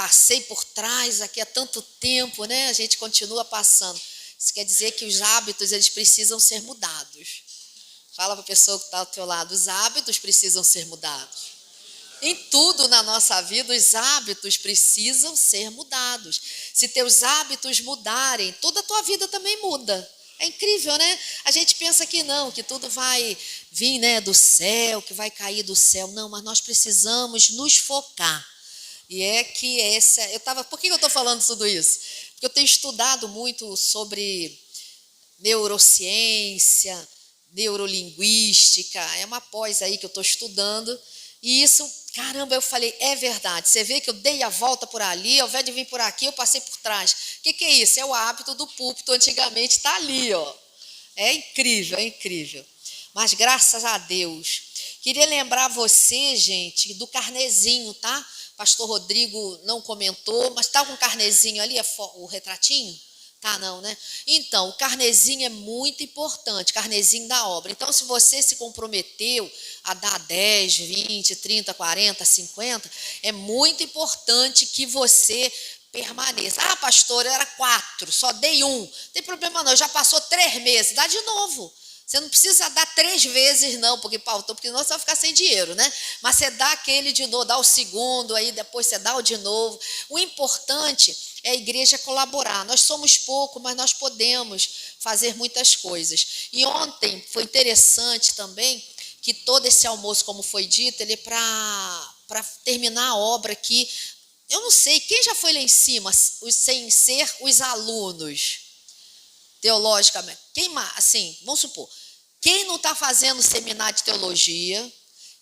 passei por trás aqui há tanto tempo, né? A gente continua passando. Isso quer dizer que os hábitos, eles precisam ser mudados. Fala para a pessoa que está ao teu lado, os hábitos precisam ser mudados. Em tudo na nossa vida, os hábitos precisam ser mudados. Se teus hábitos mudarem, toda a tua vida também muda. É incrível, né? A gente pensa que não, que tudo vai vir, né, do céu, que vai cair do céu. Não, mas nós precisamos nos focar. E é que por que eu estou falando tudo isso? Porque eu tenho estudado muito sobre neurociência, neurolinguística, é uma pós aí que eu estou estudando, e isso, caramba, eu falei, é verdade, você vê que eu dei a volta por ali, ao invés de vir por aqui, eu passei por trás. O que é isso? É o hábito do púlpito, antigamente está ali, ó. É incrível, é incrível. Mas graças a Deus. Queria lembrar você, gente, do carnezinho, tá? Pastor Rodrigo não comentou, mas está com o carnezinho ali, o retratinho? Tá, não, né? Então, o carnezinho é muito importante, carnezinho da obra. Então, se você se comprometeu a dar 10, 20, 30, 40, 50, é muito importante que você permaneça. Ah, pastor, era 4, só dei 1. Não tem problema não, já passou 3 meses, dá de novo. Você não precisa dar 3 vezes não, porque pautou, porque senão você vai ficar sem dinheiro, né? Mas você dá aquele de novo, dá o segundo, aí depois você dá o de novo. O importante é a igreja colaborar. Nós somos pouco, mas nós podemos fazer muitas coisas. E ontem foi interessante também que todo esse almoço, como foi dito, ele é para terminar a obra aqui. Eu não sei, quem já foi lá em cima, sem ser os alunos, teologicamente? Quem, assim, vamos supor, quem não está fazendo seminário de teologia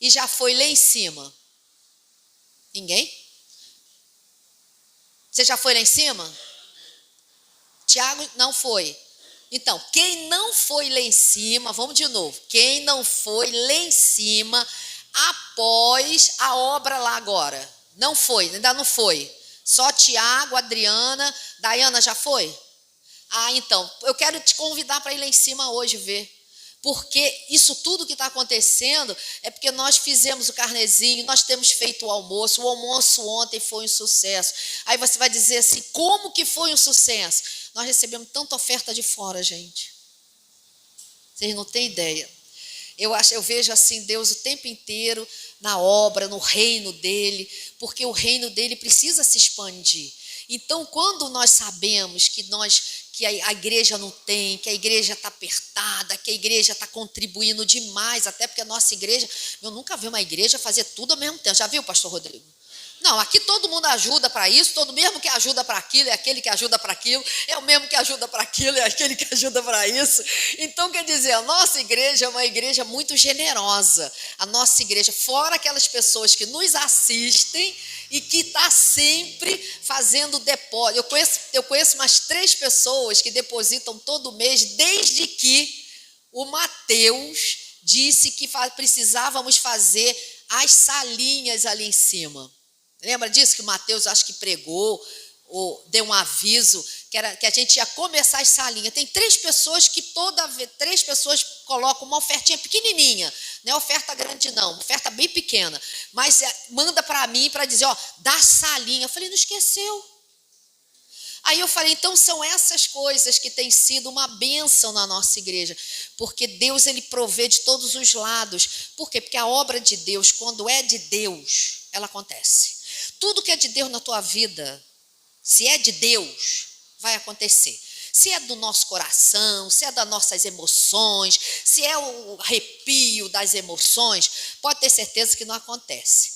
e já foi lá em cima? Ninguém? Você já foi lá em cima? Tiago não foi. Então, quem não foi lá em cima, vamos de novo. Quem não foi lá em cima após a obra lá agora? Não foi, ainda não foi. Só Tiago, Adriana, Daiana já foi? Ah, então, eu quero te convidar para ir lá em cima hoje ver. Porque isso tudo que está acontecendo é porque nós fizemos o carnezinho, nós temos feito o almoço ontem foi um sucesso. Aí você vai dizer assim, como que foi um sucesso? Nós recebemos tanta oferta de fora, gente. Vocês não têm ideia. Eu vejo assim Deus o tempo inteiro na obra, no reino dele, porque o reino dele precisa se expandir. Então, quando nós sabemos que a igreja não tem, que a igreja está apertada, que a igreja está contribuindo demais, até porque a nossa igreja, eu nunca vi uma igreja fazer tudo ao mesmo tempo. Já viu, pastor Rodrigo? Não, aqui todo mundo ajuda para isso, todo mesmo que ajuda para aquilo, é aquele que ajuda para aquilo, é o mesmo que ajuda para aquilo, é aquele que ajuda para isso. Então, quer dizer, a nossa igreja é uma igreja muito generosa. A nossa igreja, fora aquelas pessoas que nos assistem e que está sempre fazendo depósito. Eu conheço umas 3 pessoas que depositam todo mês, desde que o Mateus disse que precisávamos fazer as salinhas ali em cima. Lembra disso que o Mateus acho que pregou, ou deu um aviso, que a gente ia começar as salinhas. Tem 3 pessoas que 3 pessoas colocam uma ofertinha pequenininha, não é oferta grande não, oferta bem pequena, mas manda para mim para dizer, ó, dá salinha. Eu falei, não esqueceu. Aí eu falei, então são essas coisas que têm sido uma bênção na nossa igreja, porque Deus ele provê de todos os lados. Por quê? Porque a obra de Deus, quando é de Deus, ela acontece. Tudo que é de Deus na tua vida, se é de Deus, vai acontecer. Se é do nosso coração, se é das nossas emoções, se é o arrepio das emoções, pode ter certeza que não acontece.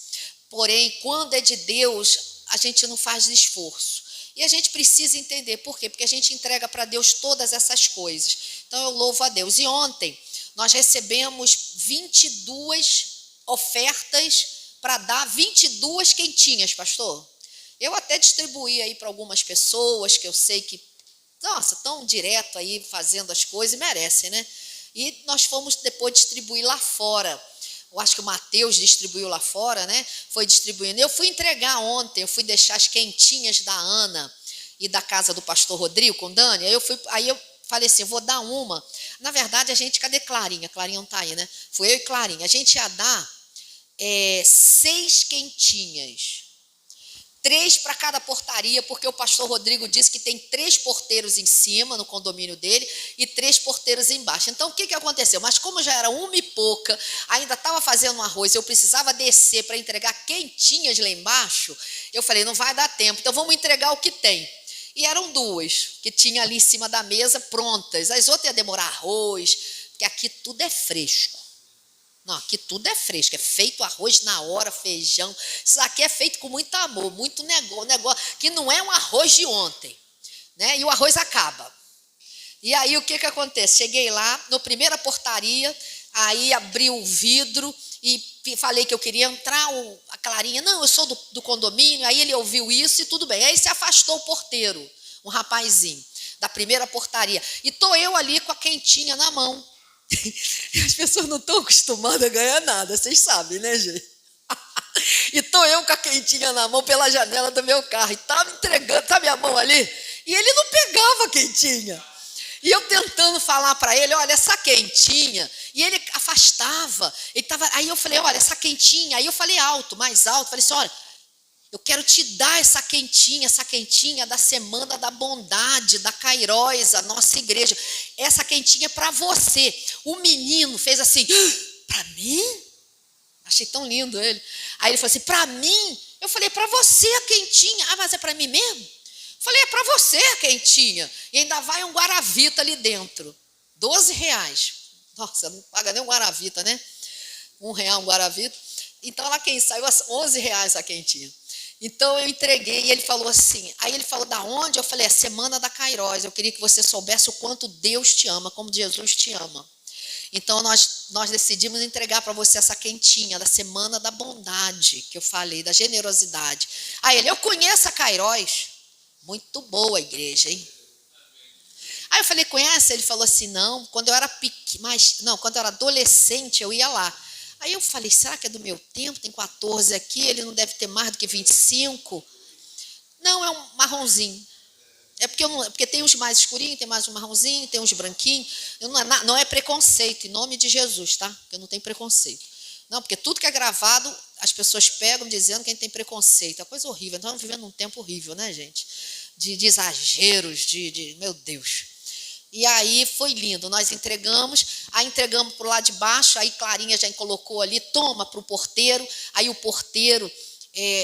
Porém, quando é de Deus, a gente não faz esforço. E a gente precisa entender por quê? Porque a gente entrega para Deus todas essas coisas. Então, eu louvo a Deus. E ontem, nós recebemos 22 ofertas para dar 22 quentinhas, pastor. Eu até distribuí aí para algumas pessoas que eu sei que, nossa, tão direto aí fazendo as coisas, merecem, né? E nós fomos depois distribuir lá fora. Eu acho que o Mateus distribuiu lá fora, né? Foi distribuindo. Eu fui entregar ontem, eu fui deixar as quentinhas da Ana e da casa do pastor Rodrigo com Dani. Aí eu falei assim, vou dar uma. Na verdade, cadê Clarinha? Clarinha não está aí, né? Fui eu e Clarinha. A gente ia dar 6 quentinhas. 3 para cada portaria, porque o pastor Rodrigo disse que tem 3 porteiros em cima, no condomínio dele, e 3 porteiros embaixo. Então, o que aconteceu? Mas como já era 1 e pouca, ainda estava fazendo um arroz, eu precisava descer para entregar quentinhas lá embaixo, eu falei, não vai dar tempo, então vamos entregar o que tem. E eram 2, que tinha ali em cima da mesa, prontas. As outras ia demorar arroz, porque aqui tudo é fresco. Não, aqui tudo é fresco, é feito arroz na hora, feijão. Isso aqui é feito com muito amor, muito negócio, que não é um arroz de ontem, né? E o arroz acaba. E aí o que acontece? Cheguei lá, na primeira portaria, aí abri o vidro e falei que eu queria entrar, a Clarinha, não, eu sou do condomínio, aí ele ouviu isso e tudo bem. Aí se afastou o porteiro, um rapazinho, da primeira portaria. E estou eu ali com a quentinha na mão. As pessoas não estão acostumadas a ganhar nada, vocês sabem, né, gente? E estou eu com a quentinha na mão pela janela do meu carro, e estava entregando, tá minha mão ali, e ele não pegava a quentinha. E eu tentando falar para ele, olha, essa quentinha, e ele afastava. Aí eu falei, olha, essa quentinha, aí eu falei alto, mais alto, falei assim, olha, eu quero te dar essa quentinha da Semana da Bondade, da Cairóis, a nossa igreja. Essa quentinha é para você. O menino fez assim, para mim? Achei tão lindo ele. Aí ele falou assim, para mim? Eu falei, para você a quentinha. Ah, mas é para mim mesmo? Falei, é para você a quentinha. E ainda vai um guaravita ali dentro. R$12. Nossa, não paga nem um guaravita, né? R$1 um guaravita. Então, lá quem saiu, R$11 a quentinha. Então, eu entreguei e ele falou assim, aí ele falou, da onde? Eu falei, é Semana da Cairóis, eu queria que você soubesse o quanto Deus te ama, como Jesus te ama. Então, nós decidimos entregar para você essa quentinha da Semana da Bondade, que eu falei, da generosidade. Aí ele, eu conheço a Cairóis, muito boa a igreja, hein? Aí eu falei, conhece? Ele falou assim, não, quando eu era quando eu era adolescente, eu ia lá. Aí eu falei, será que é do meu tempo? Tem 14 aqui, ele não deve ter mais do que 25. Não, é um marronzinho. É porque tem uns mais escurinhos, tem mais um marronzinho, tem uns branquinhos. Não é preconceito, em nome de Jesus, tá? Porque eu não tenho preconceito. Não, porque tudo que é gravado, as pessoas pegam dizendo que a gente tem preconceito. É coisa horrível. Então, estamos vivendo um tempo horrível, né, gente? De exageros, meu Deus. E aí foi lindo, nós entregamos para o lado de baixo, aí Clarinha já colocou ali, toma para o porteiro, aí o porteiro,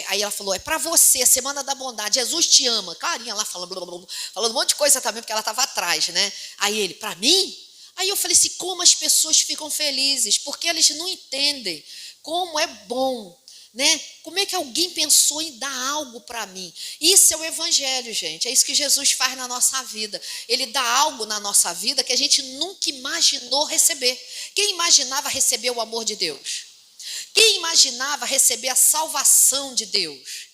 aí ela falou, é para você, Semana da Bondade, Jesus te ama. Clarinha lá falando um monte de coisa também, porque ela estava atrás, né? Aí ele, para mim? Aí eu falei assim, como as pessoas ficam felizes, porque eles não entendem como é bom, né? Como é que alguém pensou em dar algo para mim? Isso é o evangelho, gente. É isso que Jesus faz na nossa vida. Ele dá algo na nossa vida que a gente nunca imaginou receber. Quem imaginava receber o amor de Deus? Quem imaginava receber a salvação de Deus?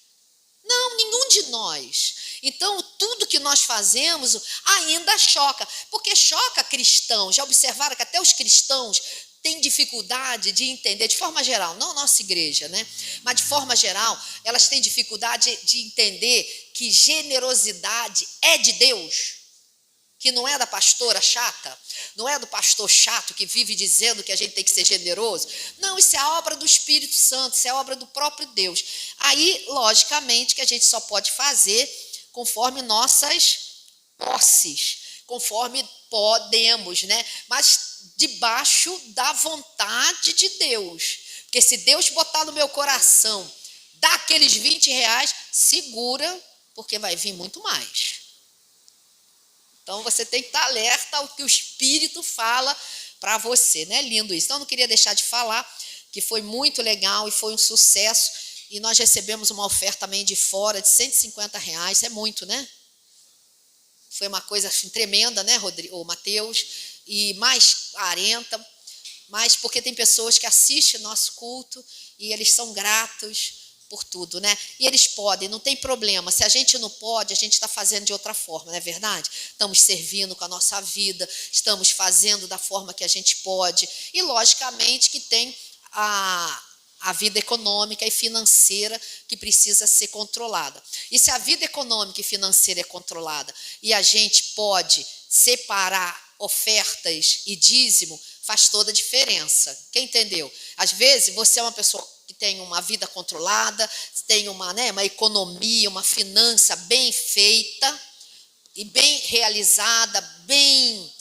Não, nenhum de nós. Então, tudo que nós fazemos ainda choca, porque choca cristãos. Já observaram que até os cristãos têm dificuldade de entender, de forma geral, não a nossa igreja, né? Mas de forma geral, elas têm dificuldade de entender que generosidade é de Deus, que não é da pastora chata, não é do pastor chato que vive dizendo que a gente tem que ser generoso. Não, isso é a obra do Espírito Santo, isso é a obra do próprio Deus. Aí, logicamente, que a gente só pode fazer conforme nossas posses, conforme podemos, né? Mas debaixo da vontade de Deus. Porque se Deus botar no meu coração, dá aqueles R$20, segura, porque vai vir muito mais. Então, você tem que estar alerta ao que o Espírito fala para você, né? Lindo isso. Então, eu não queria deixar de falar que foi muito legal e foi um sucesso. E nós recebemos uma oferta também de fora de R$150. É muito, né? Foi uma coisa assim, tremenda, né, Mateus? E mais 40. Mas porque tem pessoas que assistem nosso culto e eles são gratos por tudo, né? E eles podem, não tem problema. Se a gente não pode, a gente está fazendo de outra forma, não é verdade? Estamos servindo com a nossa vida, estamos fazendo da forma que a gente pode. E, logicamente, que tem a vida econômica e financeira que precisa ser controlada. E se a vida econômica e financeira é controlada e a gente pode separar ofertas e dízimo, faz toda a diferença. Quem entendeu? Às vezes, você é uma pessoa que tem uma vida controlada, tem uma economia, uma finança bem feita e bem realizada, bem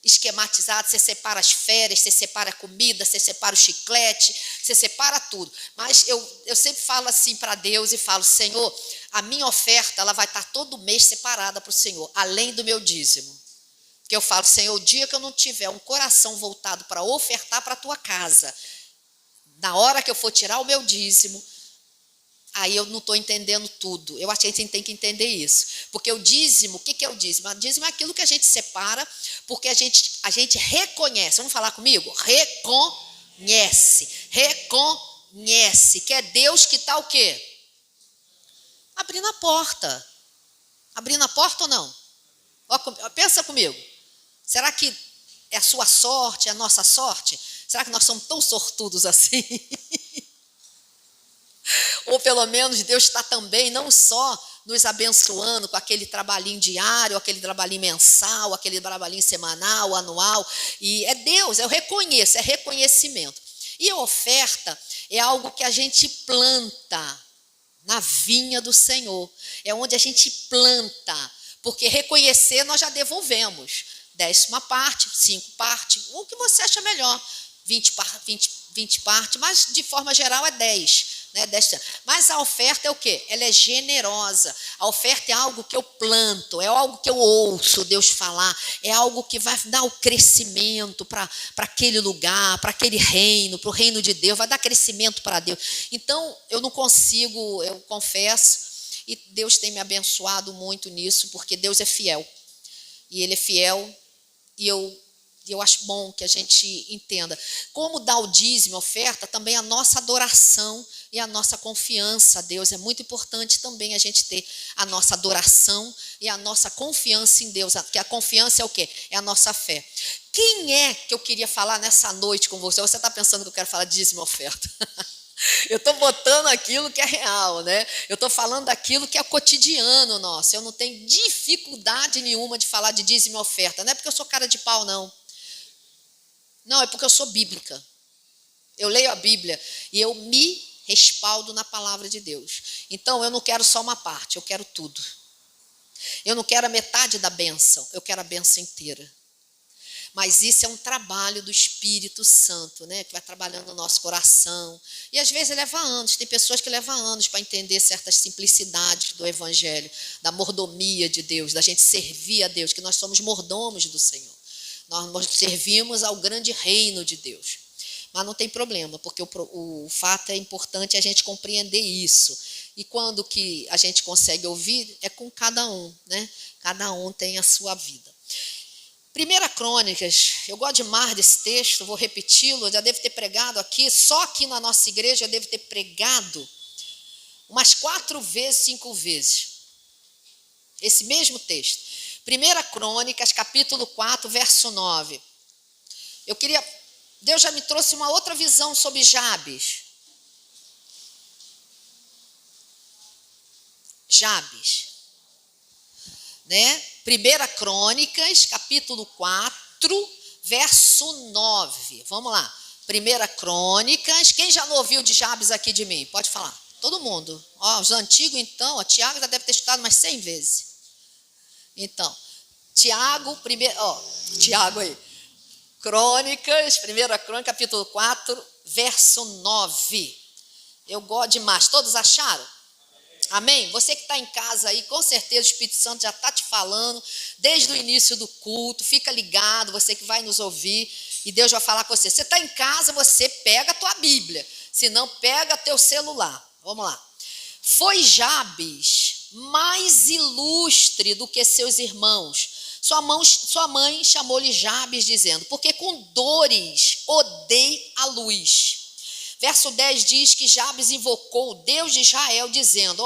esquematizada. Você separa as férias, você separa a comida, você separa o chiclete, você separa tudo. Mas eu sempre falo assim para Deus e falo: Senhor, a minha oferta ela vai estar todo mês separada para o Senhor, além do meu dízimo. Porque eu falo: Senhor, o dia que eu não tiver um coração voltado para ofertar para a tua casa, na hora que eu for tirar o meu dízimo, aí eu não estou entendendo tudo. Eu acho que a gente tem que entender isso. Porque o dízimo, o que é o dízimo? O dízimo é aquilo que a gente separa, porque a gente reconhece. Vamos falar comigo? Reconhece que é Deus que está o quê? Abrindo a porta. Abrindo a porta ou não? Pensa comigo. Será que é a sua sorte, é a nossa sorte? Será que nós somos tão sortudos assim? Ou pelo menos Deus está também não só nos abençoando com aquele trabalhinho diário, aquele trabalhinho mensal, aquele trabalhinho semanal, anual. E é Deus, eu reconheço, é reconhecimento. E a oferta é algo que a gente planta na vinha do Senhor. É onde a gente planta, porque reconhecer nós já devolvemos. 10ª parte, 5 partes, o que você acha melhor. 20 partes, mas de forma geral é 10. Né? 10. Mas a oferta é o quê? Ela é generosa. A oferta é algo que eu planto, é algo que eu ouço Deus falar, é algo que vai dar o crescimento para aquele lugar, para aquele reino, para o reino de Deus, vai dar crescimento para Deus. Então, eu não consigo, eu confesso, e Deus tem me abençoado muito nisso, porque Deus é fiel. E Ele é fiel, e eu acho bom que a gente entenda. Como dar o dízimo, a oferta, também a nossa adoração e a nossa confiança a Deus. É muito importante também a gente ter a nossa adoração e a nossa confiança em Deus. Porque a confiança é o quê? É a nossa fé. Quem é que eu queria falar nessa noite com você? Você está pensando que eu quero falar de dízimo e oferta? Eu estou botando aquilo que é real, né? Eu estou falando daquilo que é cotidiano nosso. Eu não tenho dificuldade nenhuma de falar de dízimo e oferta. Não é porque eu sou cara de pau, não. Não, é porque eu sou bíblica. Eu leio a Bíblia e eu me respaldo na palavra de Deus. Então, eu não quero só uma parte, eu quero tudo. Eu não quero a metade da bênção, eu quero a bênção inteira. Mas isso é um trabalho do Espírito Santo, né? Que vai trabalhando no nosso coração. E às vezes leva anos, tem pessoas que levam anos para entender certas simplicidades do Evangelho, da mordomia de Deus, da gente servir a Deus, que nós somos mordomos do Senhor. Nós servimos ao grande reino de Deus. Mas não tem problema, porque o fato é importante a gente compreender isso. E quando que a gente consegue ouvir, é com cada um, né? Cada um tem a sua vida. 1 Crônicas, eu gosto demais desse texto, vou repeti-lo, já devo ter pregado aqui, só aqui na nossa igreja eu devo ter pregado umas 4 vezes, 5 vezes. Esse mesmo texto. 1 Crônicas, capítulo 4, verso 9. Deus já me trouxe uma outra visão sobre Jabes. Né? 1 Crônicas, capítulo 4, verso 9. Vamos lá. 1 Crônicas. Quem já não ouviu de Jabes aqui de mim? Pode falar. Todo mundo. Os antigos, então, Tiago já deve ter escutado umas 100 vezes. Então, Tiago aí. Crônicas, 1 Crônica, capítulo 4, verso 9. Eu gosto demais. Todos acharam? Amém? Você que está em casa aí, com certeza o Espírito Santo já está te falando desde o início do culto. Fica ligado, você que vai nos ouvir, e Deus vai falar com você. Você está em casa, você pega a tua Bíblia, se não, pega teu celular. Vamos lá. Foi Jabes mais ilustre do que seus irmãos. Sua mãe chamou-lhe Jabes, dizendo: porque com dores odei a luz. Verso 10 diz que Jabes invocou o Deus de Israel, dizendo: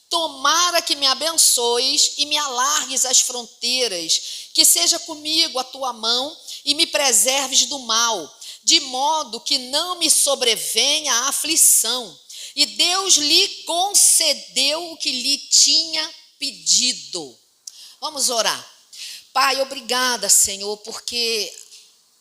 tomara que me abençoes e me alargues as fronteiras, que seja comigo a tua mão e me preserves do mal, de modo que não me sobrevenha a aflição. E Deus lhe concedeu o que lhe tinha pedido. Vamos orar. Pai, obrigada, Senhor, porque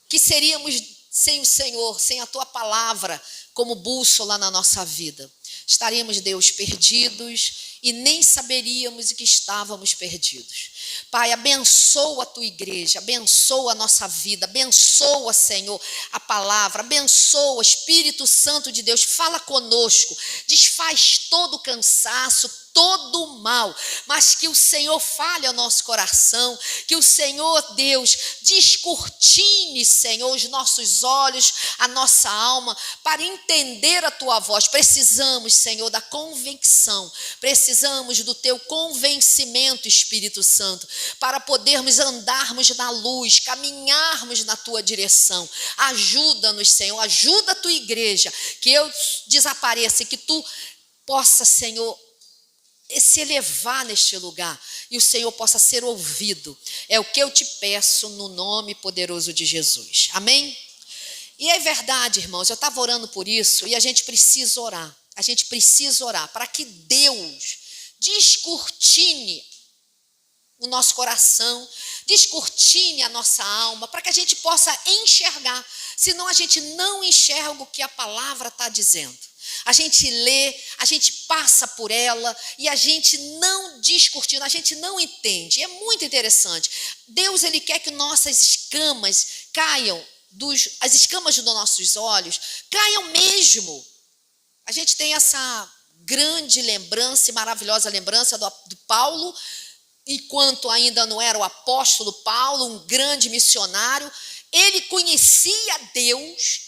que seríamos sem o Senhor, sem a tua palavra como bússola na nossa vida. Estaríamos, Deus, perdidos e nem saberíamos que estávamos perdidos. Pai, abençoa a tua igreja, abençoa a nossa vida, abençoa, Senhor, a palavra, abençoa, Espírito Santo de Deus, fala conosco, desfaz todo o cansaço, todo o mal, mas que o Senhor fale ao nosso coração, que o Senhor, Deus, descortine, Senhor, os nossos olhos, a nossa alma, para entender a tua voz. Precisamos, Senhor, da convicção, precisamos do teu convencimento, Espírito Santo, para podermos andarmos na luz, caminharmos na tua direção. Ajuda-nos, Senhor, ajuda a tua igreja, que eu desapareça e que tu possa, Senhor, se elevar neste lugar e o Senhor possa ser ouvido. É o que eu te peço no nome poderoso de Jesus. Amém? E é verdade, irmãos, eu estava orando por isso e a gente precisa orar. A gente precisa orar para que Deus descortine o nosso coração, descortine a nossa alma, para que a gente possa enxergar. Senão a gente não enxerga o que a palavra está dizendo. A gente lê, a gente passa por ela e a gente não descortina, a gente não entende. É muito interessante. Deus, ele quer que nossas escamas caiam, as escamas dos nossos olhos caiam mesmo. A gente tem essa grande lembrança e maravilhosa lembrança do Paulo, enquanto ainda não era o apóstolo Paulo, um grande missionário. Ele conhecia a Deus,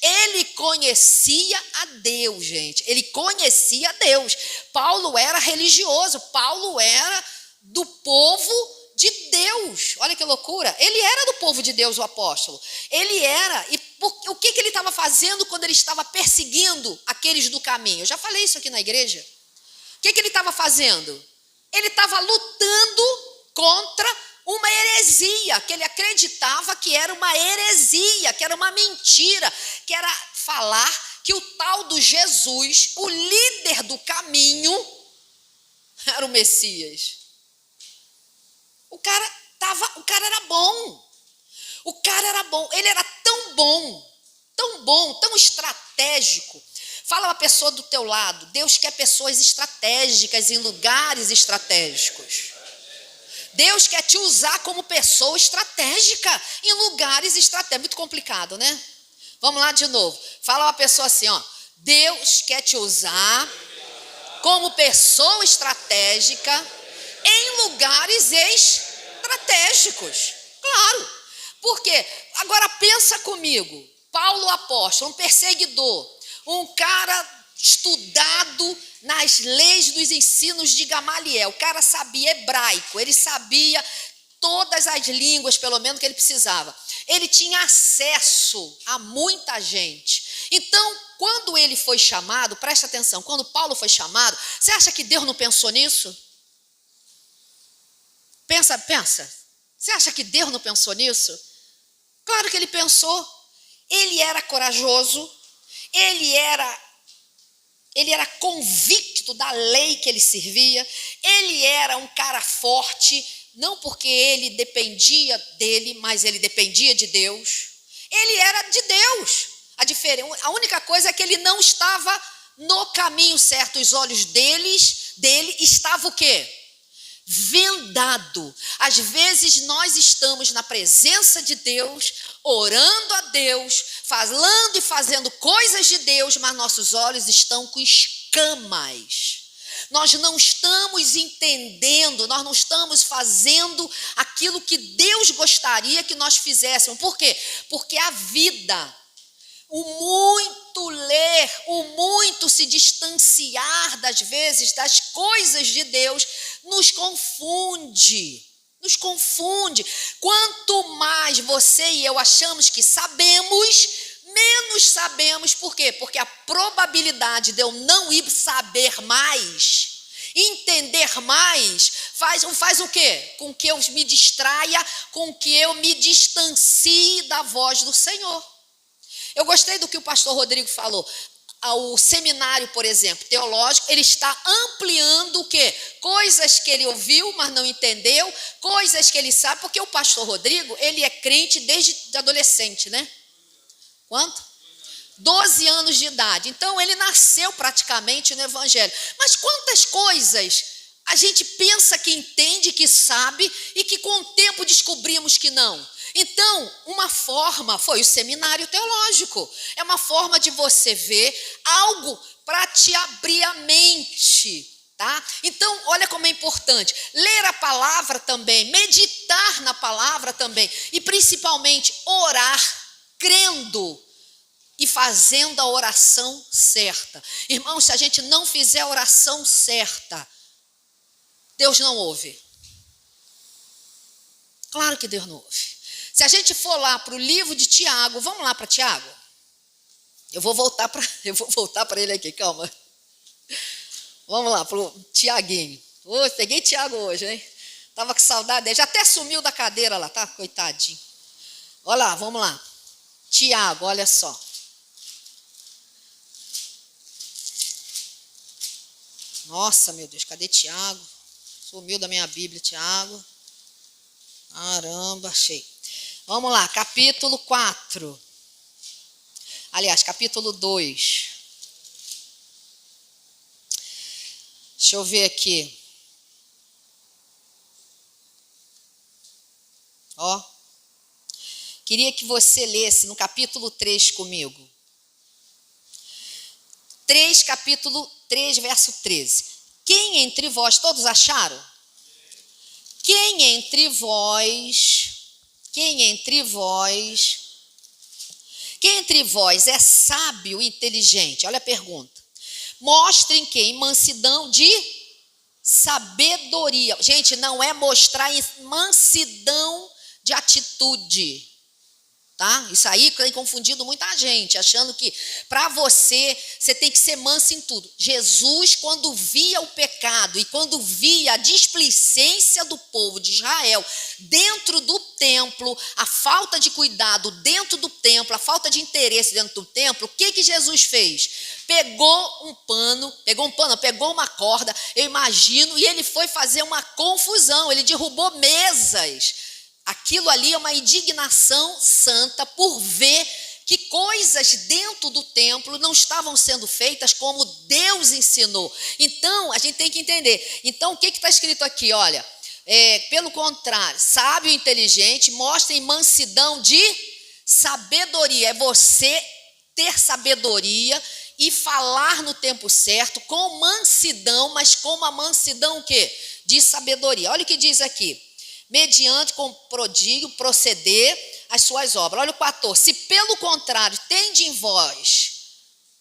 gente. Ele conhecia a Deus. Paulo era religioso, Paulo era do povo de Deus. Olha que loucura. Ele era do povo de Deus, o apóstolo. Ele era. E o que ele estava fazendo quando ele estava perseguindo aqueles do caminho? Eu já falei isso aqui na igreja. O que ele estava fazendo? Ele estava lutando contra uma heresia, que ele acreditava que era uma heresia, que era uma mentira, que era falar que o tal do Jesus, o líder do caminho, era o Messias. O cara era bom. O cara era bom. Ele era tão bom, tão estratégico. Fala uma pessoa do teu lado. Deus quer pessoas estratégicas em lugares estratégicos. Deus quer te usar como pessoa estratégica em lugares estratégicos. Muito complicado, né? Vamos lá de novo. Fala uma pessoa assim, ó. Deus quer te usar como pessoa estratégica em lugares estratégicos. Claro. Por quê? Agora pensa comigo. Paulo apóstolo, um perseguidor, um cara estudado nas leis dos ensinos de Gamaliel. O cara sabia hebraico, ele sabia todas as línguas, pelo menos, que ele precisava. Ele tinha acesso a muita gente. Então, quando ele foi chamado, presta atenção, quando Paulo foi chamado, você acha que Deus não pensou nisso? Pensa. Você acha que Deus não pensou nisso? Claro que ele pensou. Ele era corajoso, ele era convicto da lei que ele servia, ele era um cara forte, não porque ele dependia dele, mas ele dependia de Deus. Ele era de Deus. A única coisa é que ele não estava no caminho certo. Os olhos dele estavam o quê? Vendado. Às vezes nós estamos na presença de Deus, orando a Deus, falando e fazendo coisas de Deus, mas nossos olhos estão com escamas. Nós não estamos entendendo, nós não estamos fazendo aquilo que Deus gostaria que nós fizéssemos. Por quê? Porque a vida, o muito ler, o muito se distanciar das vezes das coisas de Deus nos confunde. Quanto mais você e eu achamos que sabemos, menos sabemos. Por quê? Porque a probabilidade de eu não ir saber mais, entender mais, faz o quê? Com que eu me distraia, com que eu me distancie da voz do Senhor. Eu gostei do que o pastor Rodrigo falou. O seminário, por exemplo, teológico, ele está ampliando o quê? Coisas que ele ouviu, mas não entendeu, coisas que ele sabe, porque o pastor Rodrigo, ele é crente desde adolescente, né? Quanto? 12 anos de idade. Então, ele nasceu praticamente no Evangelho. Mas quantas coisas a gente pensa que entende, que sabe, e que com o tempo descobrimos que não? Então, uma forma foi o seminário teológico. É uma forma de você ver algo para te abrir a mente. Tá? Então, olha como é importante, ler a palavra também, meditar na palavra também, e principalmente orar, crendo e fazendo a oração certa. Irmãos, se a gente não fizer a oração certa, Deus não ouve. Claro que Deus não ouve. Se a gente for lá para o livro de Tiago, vamos lá para Tiago? Eu vou voltar para ele aqui, calma. Vamos lá, para o Tiaguinho. Peguei Tiago hoje, hein? Estava com saudade dele. Já até sumiu da cadeira lá, tá? Coitadinho. Olha lá, vamos lá. Tiago, olha só. Nossa, meu Deus, cadê Tiago? Sumiu da minha Bíblia, Tiago. Caramba, achei. Vamos lá, capítulo 4. Aliás, capítulo 2. Deixa eu ver aqui. Ó. Queria que você lesse no capítulo 3 comigo. 3, capítulo 3, verso 13. Quem entre vós, todos acharam? Quem entre vós é sábio e inteligente? Olha a pergunta. Mostrem que em mansidão de sabedoria. Gente, não é mostrar em mansidão de atitude. Tá? Isso aí tem confundido muita gente, achando que para você tem que ser manso em tudo. Jesus, quando via o pecado e quando via a displicência do povo de Israel dentro do templo, a falta de cuidado dentro do templo, a falta de interesse dentro do templo, o que Jesus fez? Pegou uma corda, eu imagino, e ele foi fazer uma confusão, ele derrubou mesas. Aquilo ali é uma indignação santa por ver que coisas dentro do templo não estavam sendo feitas como Deus ensinou. Então, a gente tem que entender. Então, o que está escrito aqui? Olha, pelo contrário, sábio e inteligente, mostrem mansidão de sabedoria. É você ter sabedoria e falar no tempo certo, com mansidão, mas com uma mansidão o quê? De sabedoria. Olha o que diz aqui. Mediante com prodígio proceder as suas obras. Olha o 14. Se pelo contrário tende em vós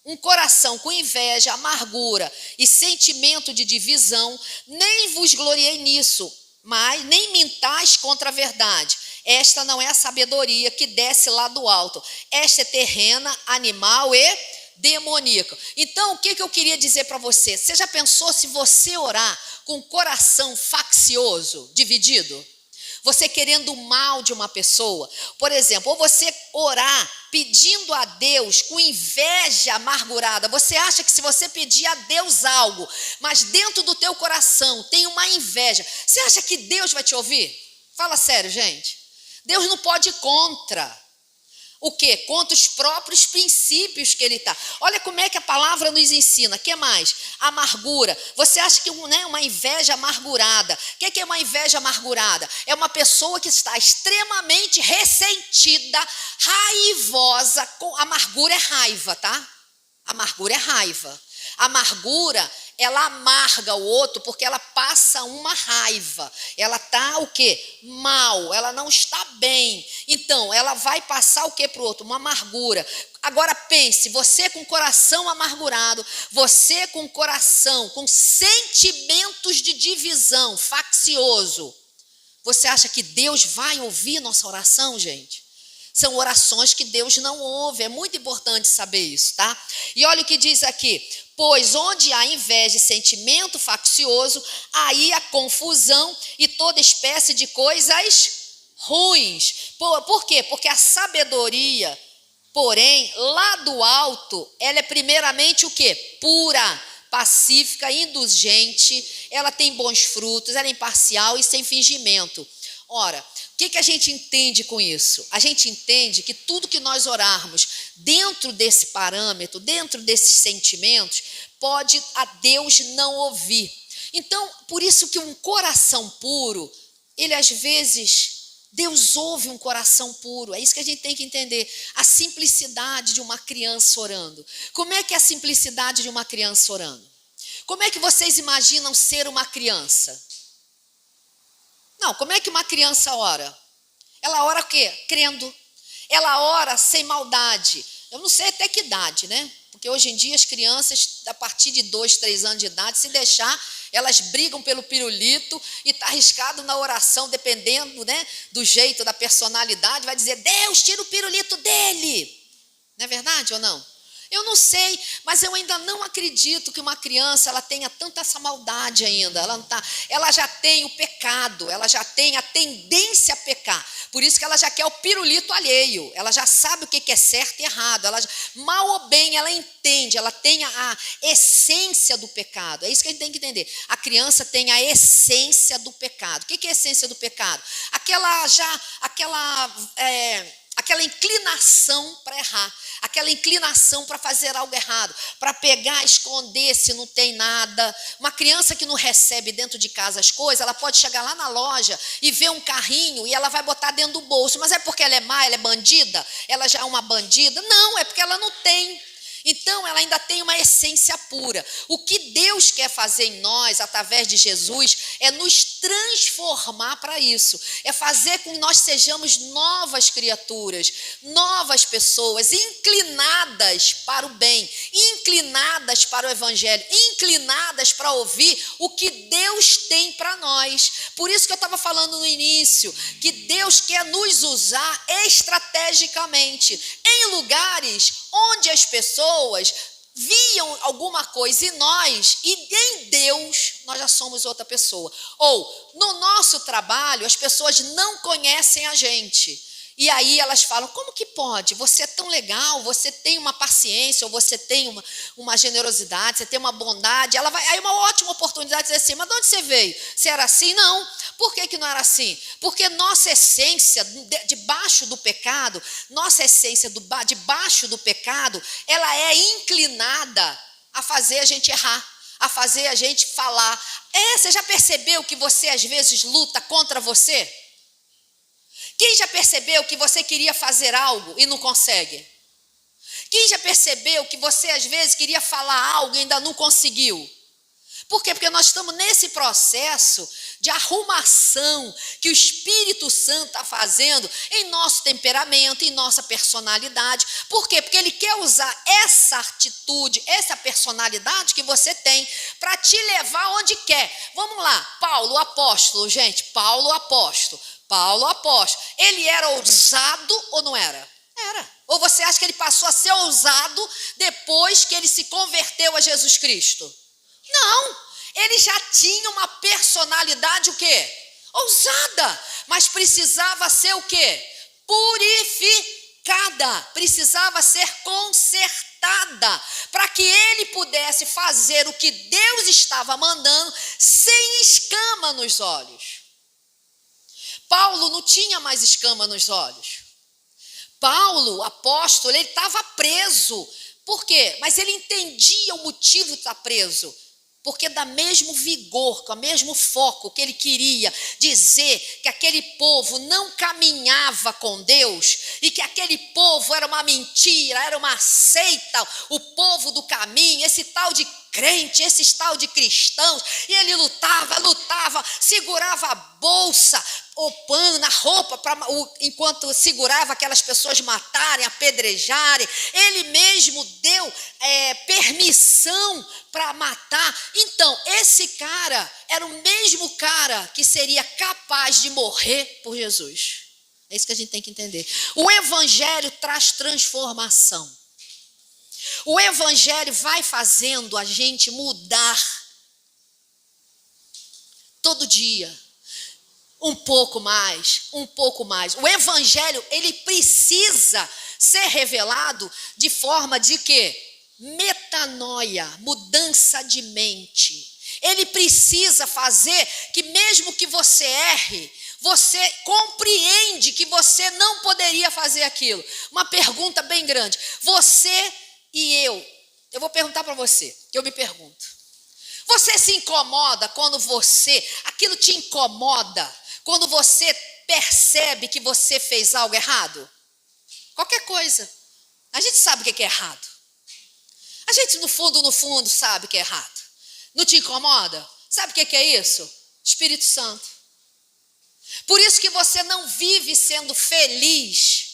um coração com inveja, amargura e sentimento de divisão, nem vos gloriei nisso, mas nem mintais contra a verdade. Esta não é a sabedoria que desce lá do alto. Esta é terrena, animal e demoníaca. Então, o que eu queria dizer para você? Você já pensou se você orar com o coração faccioso, dividido? Você querendo o mal de uma pessoa, por exemplo, ou você orar pedindo a Deus com inveja amargurada. Você acha que se você pedir a Deus algo, mas dentro do teu coração tem uma inveja, você acha que Deus vai te ouvir? Fala sério, gente. Deus não pode ir contra. O quê? Contra os próprios princípios que ele está. Olha como é que a palavra nos ensina. O que mais? Amargura. Você acha que uma inveja amargurada. O que é uma inveja amargurada? É uma pessoa que está extremamente ressentida, raivosa. Amargura é raiva, tá? Amargura é raiva. Amargura, ela amarga o outro porque ela passa uma raiva. Ela está o quê? Mal, ela não está bem. Então, ela vai passar o quê para o outro? Uma amargura. Agora pense, você com coração amargurado, você com coração, com sentimentos de divisão, faccioso. Você acha que Deus vai ouvir nossa oração, gente? São orações que Deus não ouve. É muito importante saber isso, tá? E olha o que diz aqui. Pois onde há inveja e sentimento faccioso, aí há confusão e toda espécie de coisas ruins. Por quê? Porque a sabedoria, porém, lá do alto, ela é primeiramente o quê? Pura, pacífica, indulgente, ela tem bons frutos, ela é imparcial e sem fingimento. Ora, que a gente entende com isso? A gente entende que tudo que nós orarmos dentro desse parâmetro, dentro desses sentimentos, pode a Deus não ouvir. Então, por isso que um coração puro, ele às vezes, Deus ouve um coração puro. É isso que a gente tem que entender. A simplicidade de uma criança orando. Como é que é a simplicidade de uma criança orando? Como é que vocês imaginam ser uma criança? Não, como é que uma criança ora? Ela ora o quê? Crendo. Ela ora sem maldade. Eu não sei até que idade, né? Porque hoje em dia as crianças, a partir de 2, 3 anos de idade, se deixar, elas brigam pelo pirulito e está arriscado na oração, dependendo, né, do jeito, da personalidade, vai dizer, Deus, tira o pirulito dele. Não é verdade ou não? Eu não sei, mas eu ainda não acredito que uma criança ela tenha tanta essa maldade ainda. Ela já tem o pecado, ela já tem a tendência a pecar. Por isso que ela já quer o pirulito alheio. Ela já sabe o que é certo e errado. Mal ou bem, ela entende, ela tem a essência do pecado. É isso que a gente tem que entender. A criança tem a essência do pecado. O que é a essência do pecado? Aquela inclinação para errar, aquela inclinação para fazer algo errado, para pegar, esconder se não tem nada. Uma criança que não recebe dentro de casa as coisas, ela pode chegar lá na loja e ver um carrinho e ela vai botar dentro do bolso. Mas é porque ela é má, ela é bandida? Ela já é uma bandida? Não, é porque ela não tem. Então, ela ainda tem uma essência pura. O que Deus quer fazer em nós, através de Jesus, é nos transformar para isso. É fazer com que nós sejamos novas criaturas, novas pessoas, inclinadas para o bem, inclinadas para o Evangelho, inclinadas para ouvir o que Deus tem para nós. Por isso que eu estava falando no início, que Deus quer nos usar estrategicamente, em lugares onde as pessoas viam alguma coisa em nós e em Deus nós já somos outra pessoa. Ou no nosso trabalho as pessoas não conhecem a gente. E aí elas falam, como que pode? Você é tão legal, você tem uma paciência, ou você tem uma generosidade, você tem uma bondade. Aí é uma ótima oportunidade de dizer assim, mas de onde você veio? Você era assim? Não. Por que não era assim? Porque nossa essência, debaixo do pecado, nossa essência debaixo do pecado, ela é inclinada a fazer a gente errar, a fazer a gente falar. Você já percebeu que você às vezes luta contra você? Quem já percebeu que você queria fazer algo e não consegue? Quem já percebeu que você às vezes queria falar algo e ainda não conseguiu? Por quê? Porque nós estamos nesse processo de arrumação que o Espírito Santo está fazendo em nosso temperamento, em nossa personalidade. Por quê? Porque Ele quer usar essa atitude, essa personalidade que você tem para te levar onde quer. Vamos lá, Paulo, o apóstolo, gente, Paulo, o apóstolo. Ele era ousado ou não era? Era. Ou você acha que ele passou a ser ousado depois que ele se converteu a Jesus Cristo? Não, ele já tinha uma personalidade o quê? Ousada, mas precisava ser o quê? Purificada, precisava ser consertada, para que ele pudesse fazer o que Deus estava mandando sem escama nos olhos. Paulo não tinha mais escama nos olhos. Paulo, apóstolo, ele estava preso. Por quê? Mas ele entendia o motivo de estar preso. Porque dá mesmo vigor, com o mesmo foco que ele queria dizer que aquele povo não caminhava com Deus e que aquele povo era uma mentira, era uma seita, o povo do caminho, esse tal de crente, esses tal de cristãos, e ele lutava, segurava a bolsa, o pano, a roupa, enquanto segurava aquelas pessoas matarem, apedrejarem. Ele mesmo deu permissão para matar. Então, esse cara era o mesmo cara que seria capaz de morrer por Jesus. É isso que a gente tem que entender. O Evangelho traz transformação. O Evangelho vai fazendo a gente mudar todo dia, um pouco mais. O Evangelho, ele precisa ser revelado de forma de quê? Metanoia, mudança de mente. Ele precisa fazer que mesmo que você erre, Você compreende que você não poderia fazer aquilo. Uma pergunta bem grande. Você e eu vou perguntar para você, que eu me pergunto. Você se incomoda quando aquilo te incomoda, quando você percebe que você fez algo errado? Qualquer coisa. A gente sabe o que é errado. A gente, no fundo, sabe que é errado. Não te incomoda? Sabe o que é isso? Espírito Santo. Por isso que você não vive sendo feliz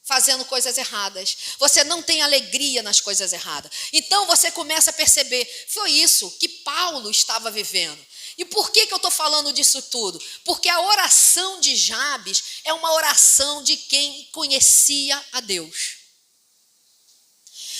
fazendo coisas erradas. Você não tem alegria nas coisas erradas. Então você começa a perceber, foi isso que Paulo estava vivendo. E por que eu estou falando disso tudo? Porque a oração de Jabes é uma oração de quem conhecia a Deus.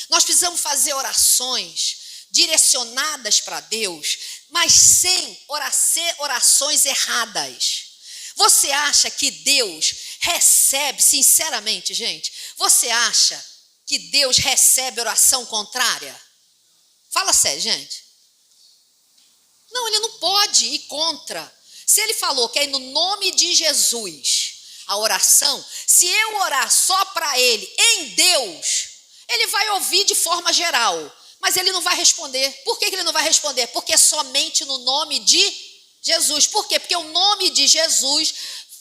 Nós precisamos fazer orações direcionadas para Deus, mas sem ser orações erradas. Você acha que Deus recebe, sinceramente, gente, você acha que Deus recebe oração contrária? Fala sério, gente. Não, ele não pode ir contra. Se ele falou que é no nome de Jesus a oração, se eu orar só para ele, em Deus, ele vai ouvir de forma geral, mas ele não vai responder. Por que ele não vai responder? Porque é somente no nome de Jesus. Por quê? Porque o nome de Jesus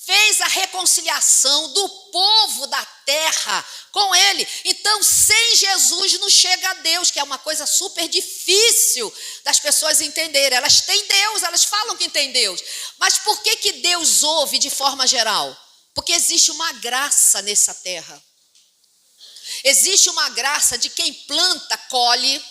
fez a reconciliação do povo da terra com ele. Então, sem Jesus não chega a Deus, que é uma coisa super difícil das pessoas entenderem. Elas têm Deus, elas falam que tem Deus. Mas por que Deus ouve de forma geral? Porque existe uma graça nessa terra. Existe uma graça de quem planta, colhe.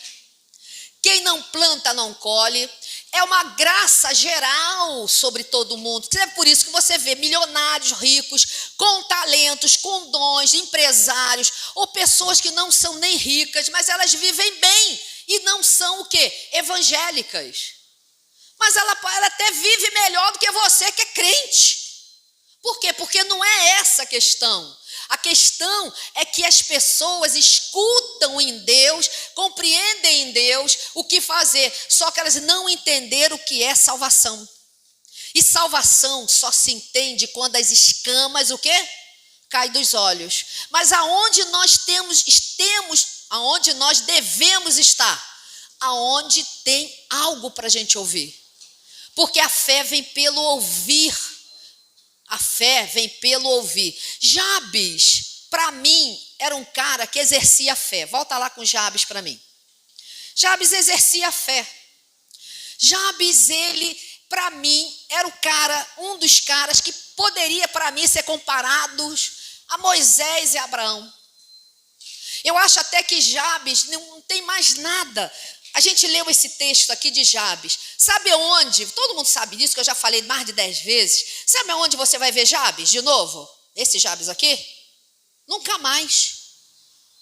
Quem não planta, não colhe. É uma graça geral sobre todo mundo. É por isso que você vê milionários ricos, com talentos, com dons, empresários, ou pessoas que não são nem ricas, mas elas vivem bem e não são o quê? Evangélicas. Mas ela até vive melhor do que você que é crente. Por quê? Porque não é essa a questão. A questão é que as pessoas escutam em Deus, compreendem em Deus o que fazer, só que elas não entenderam o que é salvação. E salvação só se entende quando as escamas, o quê? Caem dos olhos. Mas aonde nós aonde nós devemos estar? Aonde tem algo para a gente ouvir. Porque a fé vem pelo ouvir. A fé vem pelo ouvir. Jabes, para mim, era um cara que exercia a fé. Volta lá com Jabes para mim. Jabes exercia a fé. Jabes, ele, para mim, era um dos caras que poderia, para mim, ser comparados a Moisés e Abraão. Eu acho até que Jabes não tem mais nada. A gente leu esse texto aqui de Jabes. Sabe onde? Todo mundo sabe disso, que eu já falei mais de 10 vezes. Sabe onde você vai ver Jabes de novo? Esse Jabes aqui? Nunca mais.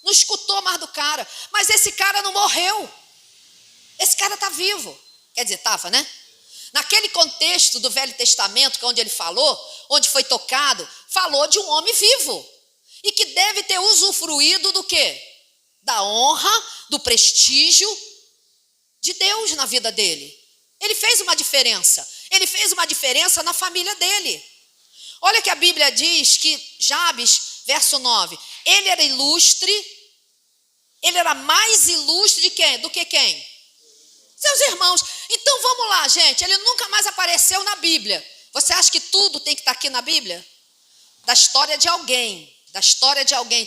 Não escutou mais do cara. Mas esse cara não morreu. Esse cara está vivo. Quer dizer, estava, né? Naquele contexto do Velho Testamento, que é onde ele falou, onde foi tocado, falou de um homem vivo. E que deve ter usufruído do quê? Da honra, do prestígio de Deus na vida dele. Ele fez uma diferença. Ele fez uma diferença na família dele. Olha que a Bíblia diz que Jabes, verso 9, ele era ilustre, ele era mais ilustre de quem? Do que quem? Seus irmãos. Então vamos lá, gente, ele nunca mais apareceu na Bíblia. Você acha que tudo tem que estar aqui na Bíblia? Da história de alguém.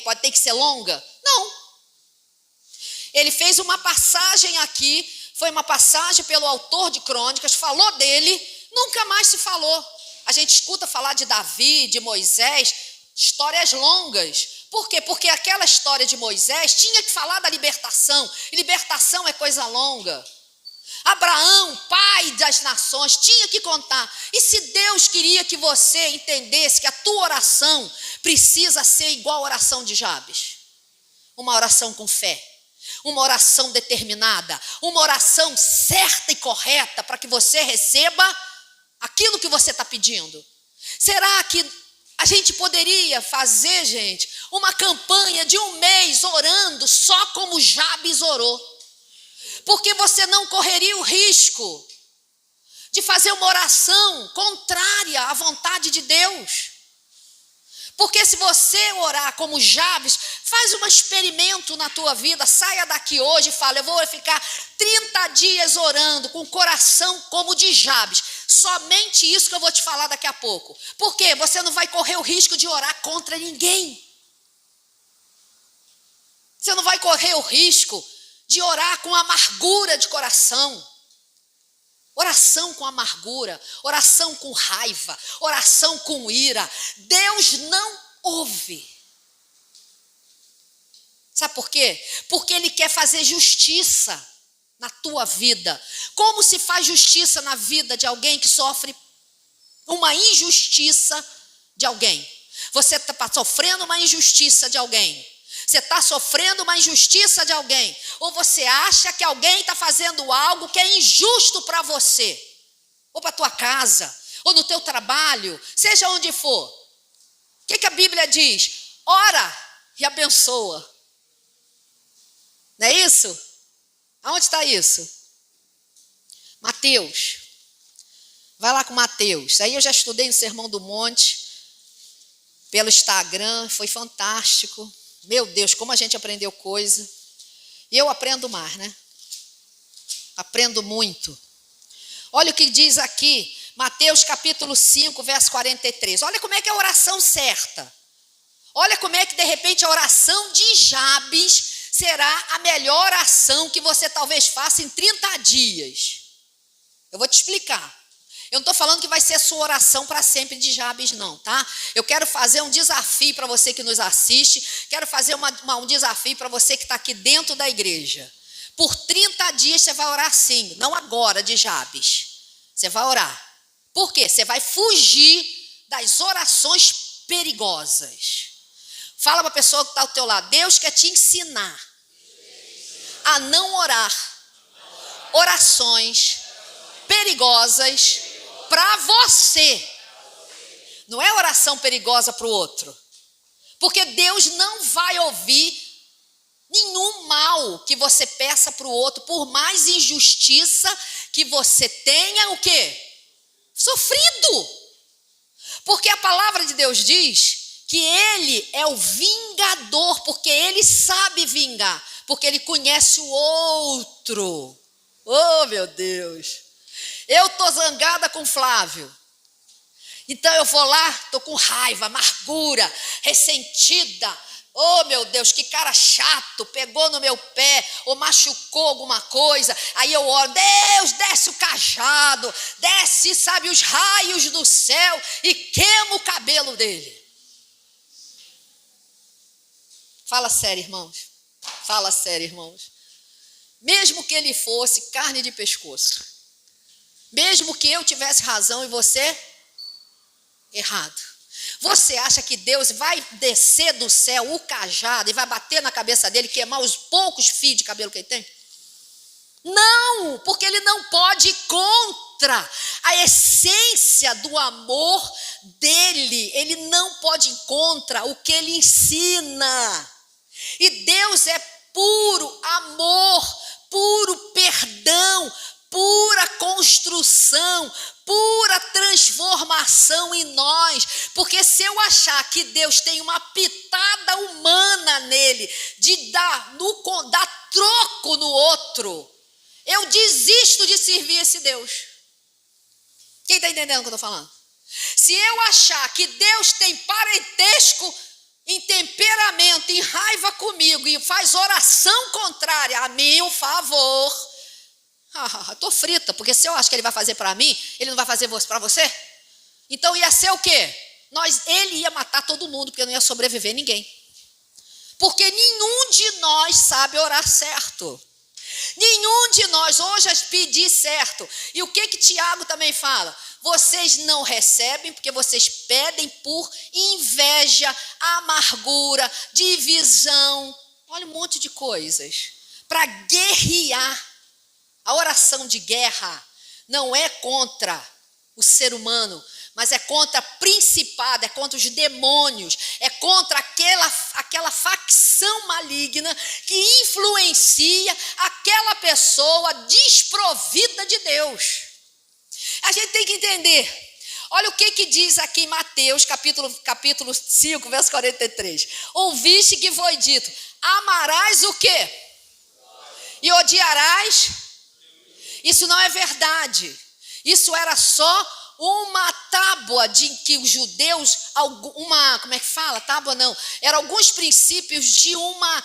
Pode ter que ser longa? Não. Ele fez uma passagem aqui, foi uma passagem pelo autor de Crônicas, falou dele, nunca mais se falou. A gente escuta falar de Davi, de Moisés, histórias longas. Por quê? Porque aquela história de Moisés tinha que falar da libertação, e libertação é coisa longa. Abraão, pai das nações, tinha que contar. E se Deus queria que você entendesse que a tua oração precisa ser igual a oração de Jabes, uma oração com fé, uma oração determinada, uma oração certa e correta para que você receba aquilo que você está pedindo. Será que a gente poderia fazer, gente, uma campanha de 1 mês orando só como Jabes orou? Porque você não correria o risco de fazer uma oração contrária à vontade de Deus. Porque se você orar como Jabes, faz um experimento na tua vida, saia daqui hoje e fala, eu vou ficar 30 dias orando com o coração como o de Jabes. Somente isso que eu vou te falar daqui a pouco. Por quê? Você não vai correr o risco de orar contra ninguém. Você não vai correr o risco de orar com amargura de coração. Oração com amargura, oração com raiva, oração com ira. Deus não ouve. Sabe por quê? Porque Ele quer fazer justiça na tua vida. Como se faz justiça na vida de alguém que sofre uma injustiça de alguém? Você está sofrendo uma injustiça de alguém. Você está sofrendo uma injustiça de alguém, ou você acha que alguém está fazendo algo que é injusto para você, ou para a tua casa, ou no teu trabalho, seja onde for. O que a Bíblia diz? Ora e abençoa. Não é isso? Aonde está isso? Mateus. Vai lá com Mateus. Isso aí eu já estudei no Sermão do Monte, pelo Instagram, foi fantástico. Meu Deus, como a gente aprendeu coisa. E eu aprendo mais, né? Aprendo muito. Olha o que diz aqui, Mateus capítulo 5, verso 43. Olha como é que é a oração certa. Olha como é que de repente a oração de Jabes será a melhor oração que você talvez faça em 30 dias. Eu vou te explicar. Eu não estou falando que vai ser a sua oração para sempre de Jabes, não, tá? Eu quero fazer um desafio para você que nos assiste, quero fazer um desafio para você que está aqui dentro da igreja. Por 30 dias você vai orar assim, não agora de Jabes. Você vai orar. Por quê? Você vai fugir das orações perigosas. Fala para a pessoa que está ao teu lado, Deus quer te ensinar a não orar orações perigosas para você. Não é oração perigosa para o outro. Porque Deus não vai ouvir nenhum mal que você peça para o outro, por mais injustiça que você tenha o quê? Sofrido. Porque a palavra de Deus diz que Ele é o vingador, porque Ele sabe vingar, porque Ele conhece o outro. Oh, meu Deus! Eu estou zangada com Flávio. Então eu vou lá, estou com raiva, amargura, ressentida. Oh, meu Deus, que cara chato, pegou no meu pé ou machucou alguma coisa. Aí eu oro, Deus, desce o cajado, desce, sabe, os raios do céu e queima o cabelo dele. Fala sério, irmãos. Fala sério, irmãos. Mesmo que ele fosse carne de pescoço, mesmo que eu tivesse razão e você errado, você acha que Deus vai descer do céu o cajado e vai bater na cabeça dele e queimar os poucos fios de cabelo que ele tem? Não, porque ele não pode ir contra a essência do amor dele. Ele não pode ir contra o que ele ensina. E Deus é puro amor, puro perdão, pura construção, pura transformação em nós. Porque se eu achar que Deus tem uma pitada humana nele, de dar troco no outro, eu desisto de servir esse Deus. Quem está entendendo o que eu estou falando? Se eu achar que Deus tem parentesco em temperamento, em raiva comigo, e faz oração contrária a mim, um favor, estou frita, porque se eu acho que ele vai fazer para mim, ele não vai fazer para você? Então ia ser o quê? Ele ia matar todo mundo, porque não ia sobreviver ninguém. Porque nenhum de nós sabe orar certo. Nenhum de nós hoje pedir certo. E o que Tiago também fala? Vocês não recebem porque vocês pedem por inveja, amargura, divisão. Olha um monte de coisas. Para guerrear. A oração de guerra não é contra o ser humano, mas é contra principado, é contra os demônios, é contra aquela facção maligna que influencia aquela pessoa desprovida de Deus. A gente tem que entender. Olha o que diz aqui em Mateus, capítulo 5, verso 43. Ouviste que foi dito, amarás o quê? E odiarás? Isso não é verdade. Isso era só uma tábua de que os judeus, como é que fala? Tábua não. Eram alguns princípios de uma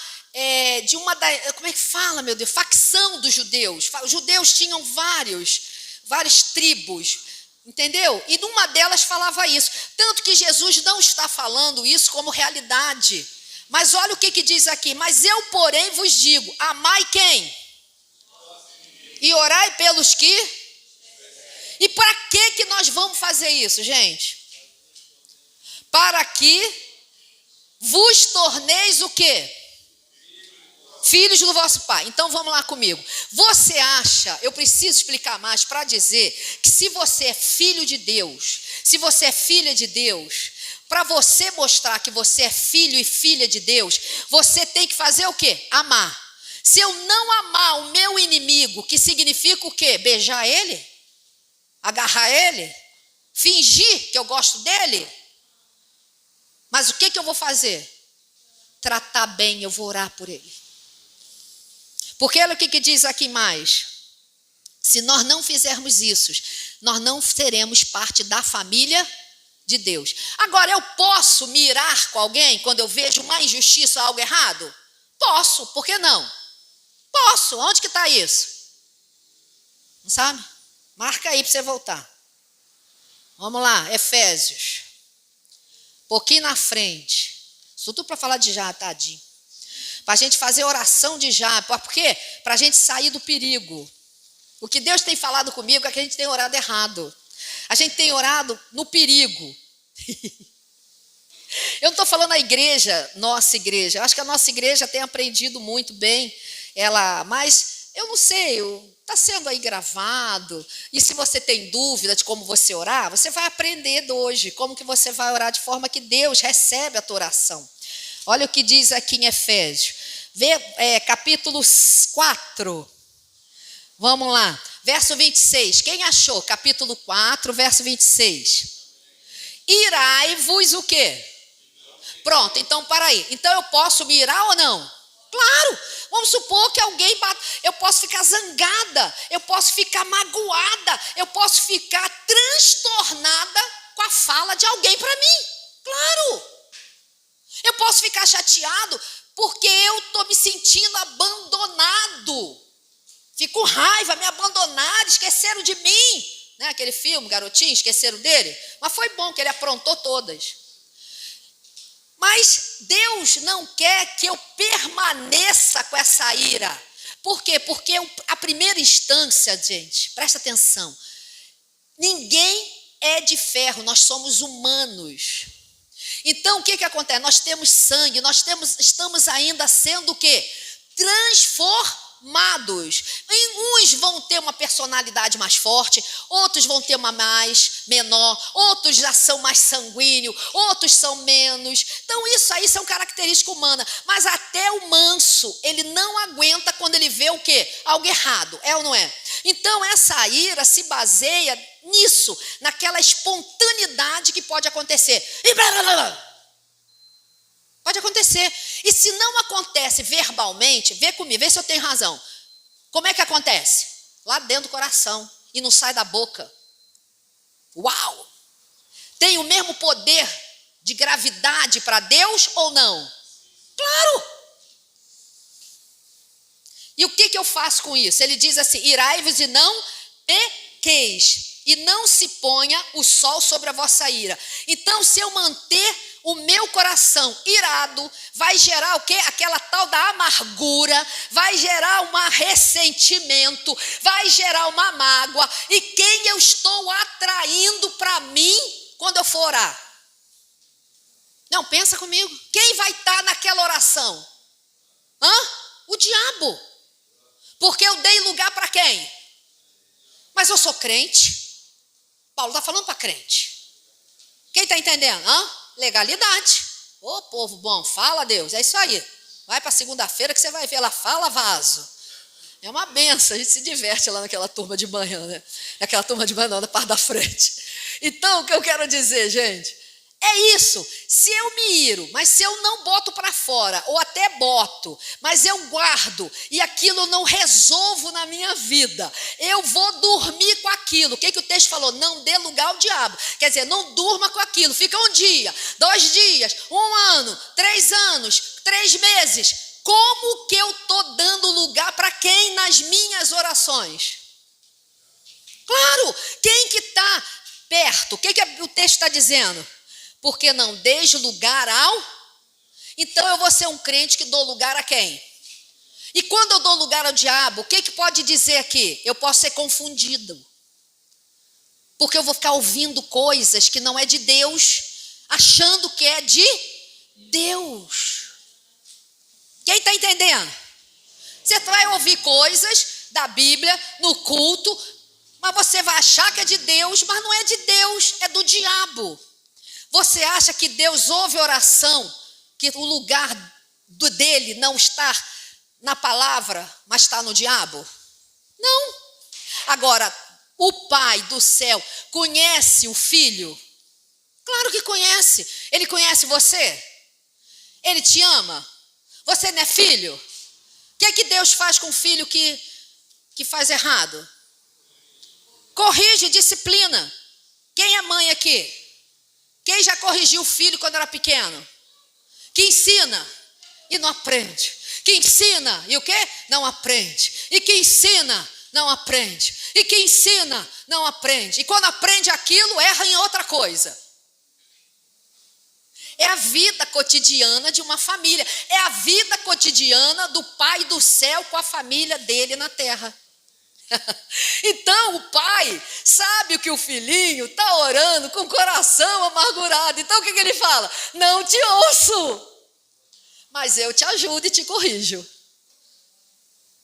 como é que fala, meu Deus? Facção dos judeus. Os judeus tinham várias tribos, entendeu? E numa delas falava isso. Tanto que Jesus não está falando isso como realidade. Mas olha o que diz aqui. Mas eu, porém, vos digo, amai quem? E orai pelos que? E para que nós vamos fazer isso, gente? Para que vos torneis o quê? Filhos do vosso Pai. Então vamos lá comigo. Você acha, eu preciso explicar mais para dizer que se você é filho de Deus, se você é filha de Deus, para você mostrar que você é filho e filha de Deus, você tem que fazer o quê? Amar. Se eu não amar o meu inimigo, que significa o quê? Beijar ele? Agarrar ele? Fingir que eu gosto dele? Mas o que eu vou fazer? Tratar bem, eu vou orar por ele. Porque olha o que diz aqui mais. Se nós não fizermos isso, nós não seremos parte da família de Deus. Agora, eu posso me irar com alguém quando eu vejo uma injustiça ou algo errado? Posso, por que não? Posso, onde que está isso? Não sabe? Marca aí para você voltar. Vamos lá, Efésios. Um pouquinho na frente. Isso tudo para falar de já, tadinho. Para a gente fazer oração de já. Por quê? Para a gente sair do perigo. O que Deus tem falado comigo é que a gente tem orado errado. A gente tem orado no perigo. Eu não estou falando a igreja, nossa igreja. Eu acho que a nossa igreja tem aprendido muito bem. Mas eu não sei, está sendo aí gravado. E se você tem dúvida de como você orar, você vai aprender hoje como que você vai orar de forma que Deus recebe a tua oração. Olha o que diz aqui em Efésios. Capítulo 4. Vamos lá. Verso 26. Quem achou? Capítulo 4, verso 26. Irai-vos o quê? Pronto, então para aí. Então eu posso me irar ou não? Claro. Vamos supor que alguém eu posso ficar zangada, eu posso ficar magoada, eu posso ficar transtornada com a fala de alguém para mim. Claro. Eu posso ficar chateado porque eu estou me sentindo abandonado. Fico com raiva, me abandonaram, esqueceram de mim. Né? Aquele filme, Garotinho, esqueceram dele. Mas foi bom que ele aprontou todas. Mas Deus não quer que eu permaneça com essa ira. Por quê? Porque a primeira instância, gente, presta atenção. Ninguém é de ferro, nós somos humanos. Então, o que acontece? Nós temos sangue, estamos ainda sendo o quê? Transformados. Uns vão ter uma personalidade mais forte, outros vão ter uma mais menor, outros já são mais sanguíneos, outros são menos. Então, isso aí são características humanas. Mas até o manso, ele não aguenta quando ele vê o quê? Algo errado, é ou não é? Então, essa ira se baseia nisso, naquela espontaneidade que pode acontecer. Pode acontecer. E se não acontece verbalmente, vê comigo, vê se eu tenho razão. Como é que acontece? Lá dentro do coração e não sai da boca. Uau! Tem o mesmo poder de gravidade para Deus ou não? Claro! E o que eu faço com isso? Ele diz assim, irai-vos e não pequeis. E não se ponha o sol sobre a vossa ira. Então, se eu manter o meu coração irado, vai gerar o quê? Aquela tal da amargura, vai gerar um ressentimento, vai gerar uma mágoa. E quem eu estou atraindo para mim quando eu for orar? Não, pensa comigo. Quem vai estar naquela oração? O diabo. Porque eu dei lugar para quem? Mas eu sou crente. Paulo está falando para crente. Quem está entendendo? Legalidade. Ô povo bom, fala Deus, é isso aí. Vai para segunda-feira que você vai ver, ela fala vaso. É uma benção, a gente se diverte lá naquela turma de manhã, né? Naquela turma de manhã, não, na parte da frente. Então, o que eu quero dizer, gente, é isso. Se eu me iro, mas se eu não boto para fora, ou até boto, mas eu guardo e aquilo não resolvo na minha vida, eu vou dormir com aquilo. O que o texto falou? Não dê lugar ao diabo. Quer dizer, não durma com aquilo. Fica um dia, 2 dias, 1 ano, 3 anos, 3 meses. Como que eu estou dando lugar para quem nas minhas orações? Claro, quem que está perto? O que o texto está dizendo? Porque não deixe lugar ao... Então eu vou ser um crente que dou lugar a quem? E quando eu dou lugar ao diabo, o que pode dizer aqui? Eu posso ser confundido. Porque eu vou ficar ouvindo coisas que não é de Deus, achando que é de Deus. Quem está entendendo? Você vai ouvir coisas da Bíblia no culto, mas você vai achar que é de Deus, mas não é de Deus, é do diabo. Você acha que Deus ouve oração, que o lugar dele não está na palavra, mas está no diabo? Não. Agora, o Pai do céu conhece o Filho? Claro que conhece. Ele conhece você? Ele te ama? Você não é filho? O que é que Deus faz com o filho que faz errado? Corrige, disciplina. Quem é mãe aqui? Quem já corrigiu o filho quando era pequeno? Que ensina e não aprende. Que ensina e o quê? Não aprende. E que ensina, não aprende. E que ensina, não aprende. E quando aprende aquilo, erra em outra coisa. É a vida cotidiana de uma família. É a vida cotidiana do Pai do céu com a família dele na terra. Então o pai sabe que o filhinho está orando com o coração amargurado. Então o que ele fala? Não te ouço, mas eu te ajudo e te corrijo.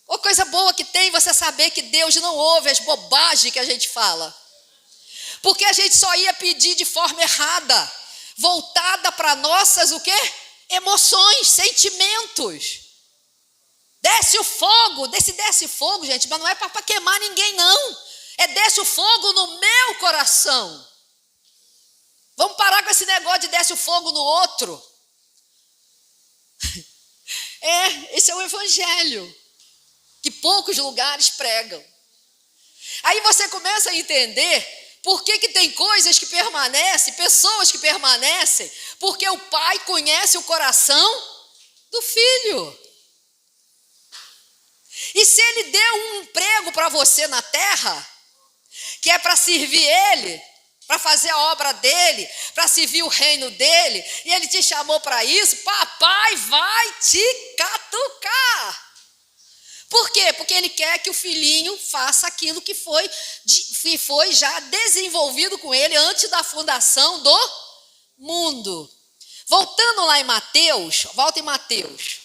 Uma coisa boa que tem você saber que Deus não ouve as bobagens que a gente fala. Porque a gente só ia pedir de forma errada, voltada para nossas o quê? Emoções, sentimentos. Desce o fogo, desce fogo, gente, mas não é para queimar ninguém, não. É desce o fogo no meu coração. Vamos parar com esse negócio de desce o fogo no outro. Esse é o evangelho que poucos lugares pregam. Aí você começa a entender por que tem coisas que permanecem, pessoas que permanecem, porque o pai conhece o coração do filho. E se ele deu um emprego para você na terra, que é para servir ele, para fazer a obra dele, para servir o reino dele, e ele te chamou para isso, papai vai te catucar. Por quê? Porque ele quer que o filhinho faça aquilo que foi já desenvolvido com ele antes da fundação do mundo. Voltando lá em Mateus, volta em Mateus.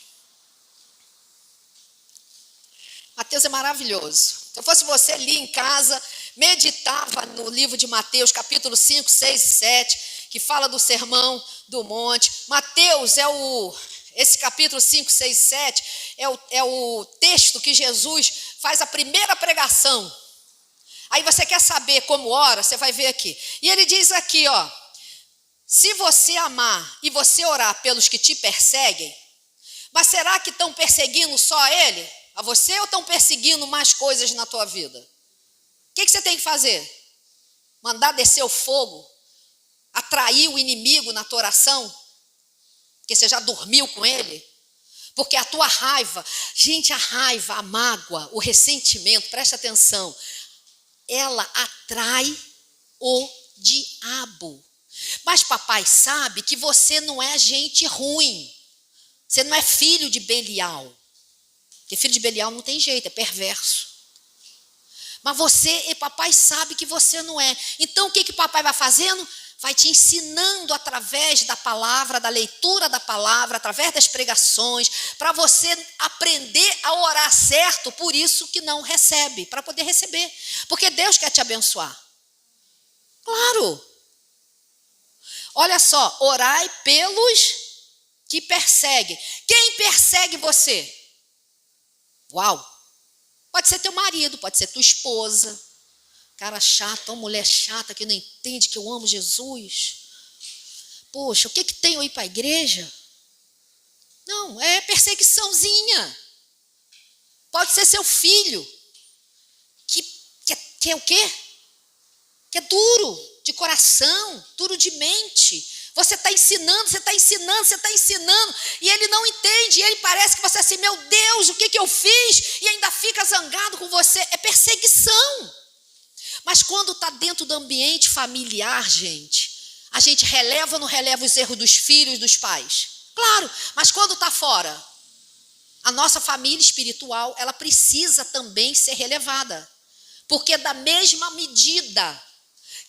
Mateus é maravilhoso. Se eu fosse você, lia em casa, meditava no livro de Mateus, capítulo 5, 6 e 7, que fala do sermão do monte. Mateus esse capítulo 5, 6 e 7 é o texto que Jesus faz a primeira pregação. Aí você quer saber como ora, você vai ver aqui. E ele diz aqui, se você amar e você orar pelos que te perseguem, mas será que estão perseguindo só ele? A você ou estão perseguindo mais coisas na tua vida? O que você tem que fazer? Mandar descer o fogo? Atrair o inimigo na tua oração? Porque você já dormiu com ele? Porque a tua raiva, gente, a raiva, a mágoa, o ressentimento, presta atenção, ela atrai o diabo. Mas papai sabe que você não é gente ruim. Você não é filho de Belial. Porque filho de Belial não tem jeito, é perverso. Mas papai sabe que você não é. Então o que papai vai fazendo? Vai te ensinando através da palavra, da leitura da palavra, através das pregações, para você aprender a orar certo, por isso que não recebe, para poder receber. Porque Deus quer te abençoar. Claro. Olha só, orai pelos que perseguem. Quem persegue você? Uau! Pode ser teu marido, pode ser tua esposa. Cara chato, uma mulher chata que não entende que eu amo Jesus. Poxa, o que tem eu ir para a igreja? Não, é perseguiçãozinha. Pode ser seu filho, que é o quê? Que é duro de coração, duro de mente. Você está ensinando, e ele não entende, e ele parece que você é assim, meu Deus, o que eu fiz? E ainda fica zangado com você. É perseguição. Mas quando está dentro do ambiente familiar, gente, a gente releva ou não releva os erros dos filhos, dos pais? Claro, mas quando está fora, a nossa família espiritual, ela precisa também ser relevada. Porque da mesma medida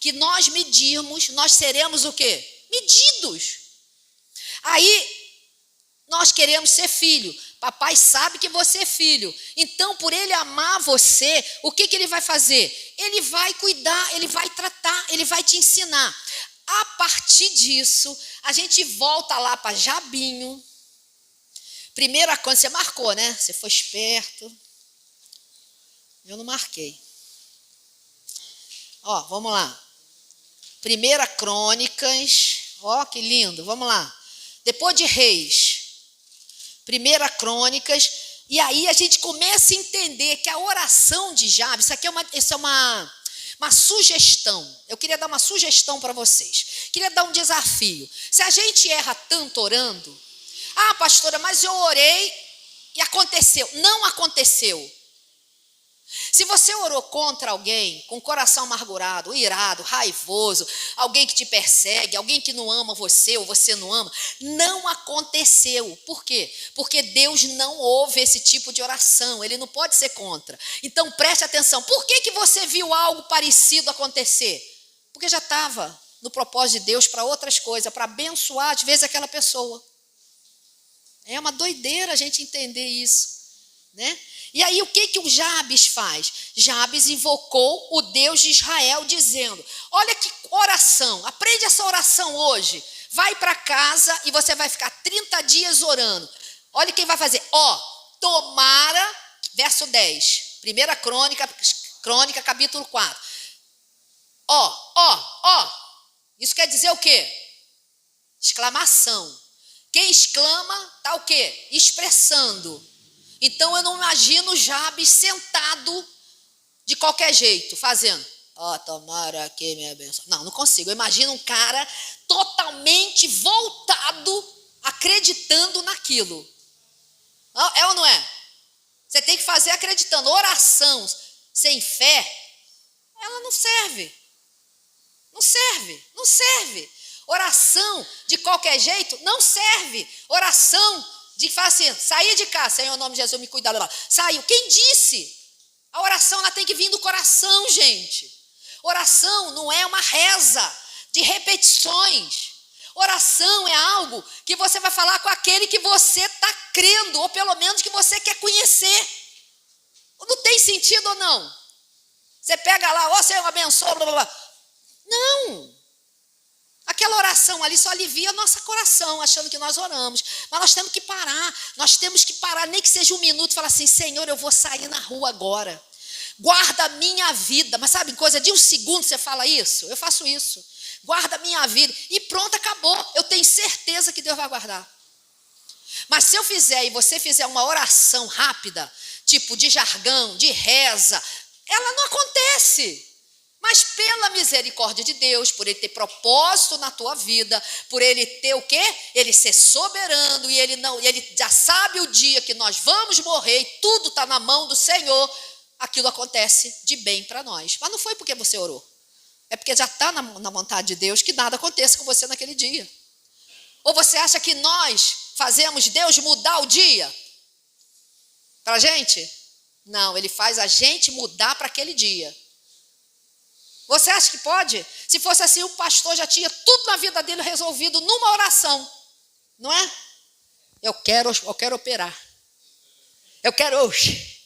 que nós medirmos, nós seremos o quê? Medidos. Aí, nós queremos ser filho. Papai sabe que você é filho. Então, por ele amar você, o que ele vai fazer? Ele vai cuidar, ele vai tratar, ele vai te ensinar. A partir disso, a gente volta lá para Jabinho. Primeira coisa, você marcou, né? Você foi esperto. Eu não marquei. Ó, vamos lá. 1 Crônicas. Ó, que lindo. Vamos lá. Depois de Reis. 1 Crônicas. E aí a gente começa a entender que a oração de Jabes, isso é uma sugestão. Eu queria dar uma sugestão para vocês. Queria dar um desafio. Se a gente erra tanto orando, pastora, mas eu orei e aconteceu. Não aconteceu. Se você orou contra alguém com o coração amargurado, irado, raivoso, alguém que te persegue, alguém que não ama você ou você não ama, não aconteceu. Por quê? Porque Deus não ouve esse tipo de oração, ele não pode ser contra. Então preste atenção, por que você viu algo parecido acontecer? Porque já estava no propósito de Deus para outras coisas, para abençoar às vezes aquela pessoa. É uma doideira a gente entender isso, né? E aí o que o Jabes faz? Jabes invocou o Deus de Israel dizendo, olha que oração, aprende essa oração hoje, vai para casa e você vai ficar 30 dias orando. Olha quem vai fazer, tomara, verso 10, 1 Crônica, capítulo 4. Isso quer dizer o quê? Exclamação. Quem exclama está o quê? Expressando. Então eu não imagino Jabes sentado de qualquer jeito, fazendo, tomara que me abençoe. Não consigo. Eu imagino um cara totalmente voltado, acreditando naquilo. É ou não é? Você tem que fazer acreditando. Oração sem fé, ela não serve. Não serve. Oração de qualquer jeito não serve. Oração de falar assim, sair de casa, Senhor, em nome de Jesus, me cuida. Saiu. Quem disse? A oração ela tem que vir do coração, gente. Oração não é uma reza de repetições. Oração é algo que você vai falar com aquele que você está crendo, ou pelo menos que você quer conhecer. Não tem sentido ou não? Você pega lá, Senhor, abençoa, blá, blá, blá. Não. Aquela oração ali só alivia o nosso coração, achando que nós oramos. Mas nós temos que parar, nem que seja um minuto, e falar assim, Senhor, eu vou sair na rua agora. Guarda a minha vida. Mas sabe, coisa de um segundo você fala isso? Eu faço isso. Guarda a minha vida. E pronto, acabou. Eu tenho certeza que Deus vai guardar. Mas se eu fizer e você fizer uma oração rápida, tipo de jargão, de reza, ela não acontece. Mas pela misericórdia de Deus, por ele ter propósito na tua vida, por ele ter o quê? Ele ser soberano e ele já sabe o dia que nós vamos morrer e tudo está na mão do Senhor, aquilo acontece de bem para nós. Mas não foi porque você orou, é porque já está na vontade de Deus que nada aconteça com você naquele dia. Ou você acha que nós fazemos Deus mudar o dia para a gente? Não, ele faz a gente mudar para aquele dia. Você acha que pode? Se fosse assim, o pastor já tinha tudo na vida dele resolvido numa oração. Não é? Eu quero operar. Eu quero hoje.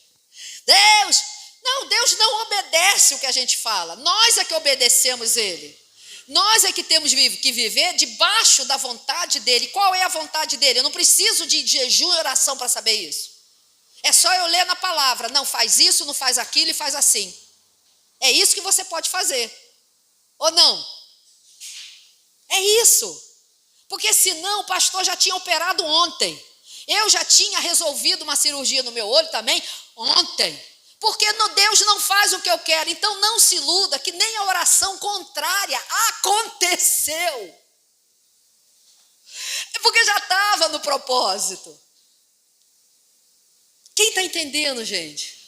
Deus não obedece o que a gente fala. Nós é que obedecemos ele. Nós é que temos que viver debaixo da vontade dele. Qual é a vontade dele? Eu não preciso de jejum e oração para saber isso. É só eu ler na palavra, não faz isso, não faz aquilo e faz assim. É isso que você pode fazer. Ou não? É isso. Porque senão o pastor já tinha operado ontem. Eu já tinha resolvido uma cirurgia no meu olho também ontem. Porque Deus não faz o que eu quero. Então não se iluda que nem a oração contrária aconteceu. É porque já estava no propósito. Quem está entendendo, gente?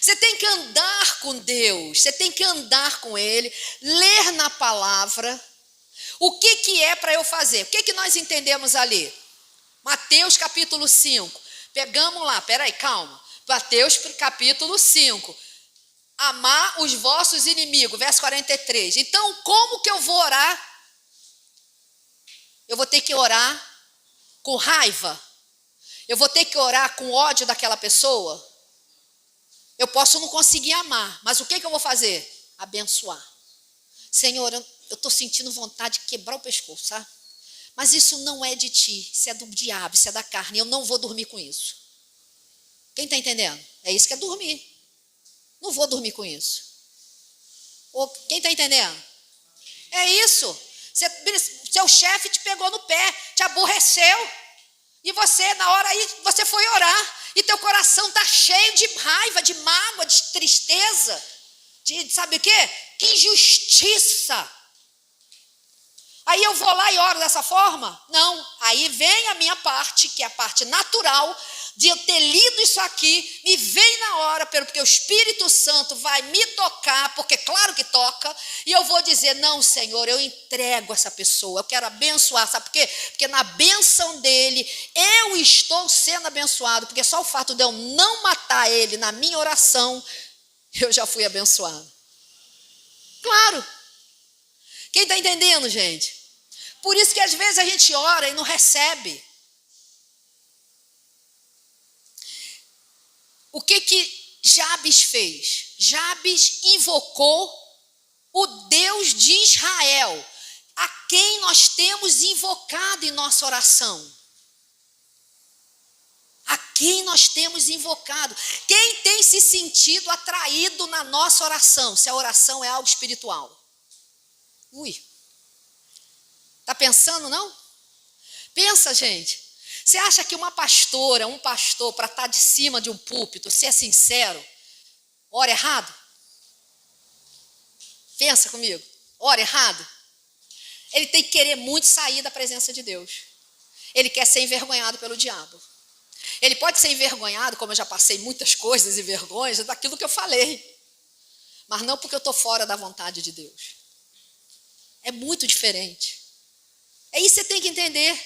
Você tem que andar com Deus, você tem que andar com Ele, ler na palavra. O que é para eu fazer? O que nós entendemos ali? Mateus capítulo 5. Pegamos lá, peraí, calma. Mateus capítulo 5. Amar os vossos inimigos, verso 43. Então, como que eu vou orar? Eu vou ter que orar com raiva? Eu vou ter que orar com ódio daquela pessoa? Eu posso não conseguir amar, mas o que eu vou fazer? Abençoar. Senhor, eu estou sentindo vontade de quebrar o pescoço, sabe? Mas isso não é de ti, isso é do diabo, isso é da carne, eu não vou dormir com isso. Quem está entendendo? É isso que é dormir. Não vou dormir com isso. Ou, quem está entendendo? É isso. Seu chefe te pegou no pé, te aborreceu, e você, na hora aí, você foi orar, e teu coração está cheio de raiva, de mágoa, de tristeza, de sabe o quê? Que injustiça. Aí eu vou lá e oro dessa forma? Não, aí vem a minha parte, que é a parte natural, de eu ter lido isso aqui, me vem na hora, porque o Espírito Santo vai me tocar, porque claro que toca, e eu vou dizer, não, Senhor, eu entrego essa pessoa, eu quero abençoar, sabe por quê? Porque na bênção dele, eu estou sendo abençoado, porque só o fato de eu não matar ele na minha oração, eu já fui abençoado. Claro. Quem está entendendo, gente? Por isso que às vezes a gente ora e não recebe. O que Jabes fez? Jabes invocou o Deus de Israel, a quem nós temos invocado em nossa oração. A quem nós temos invocado. Quem tem se sentido atraído na nossa oração, se a oração é algo espiritual? Está pensando, não? Pensa, gente. Você acha que uma pastora, um pastor, para estar de cima de um púlpito, se é sincero, ora errado? Pensa comigo. Ora errado? Ele tem que querer muito sair da presença de Deus. Ele quer ser envergonhado pelo diabo. Ele pode ser envergonhado, como eu já passei muitas coisas e vergonhas, daquilo que eu falei. Mas não porque eu estou fora da vontade de Deus. É muito diferente. É isso que você tem que entender.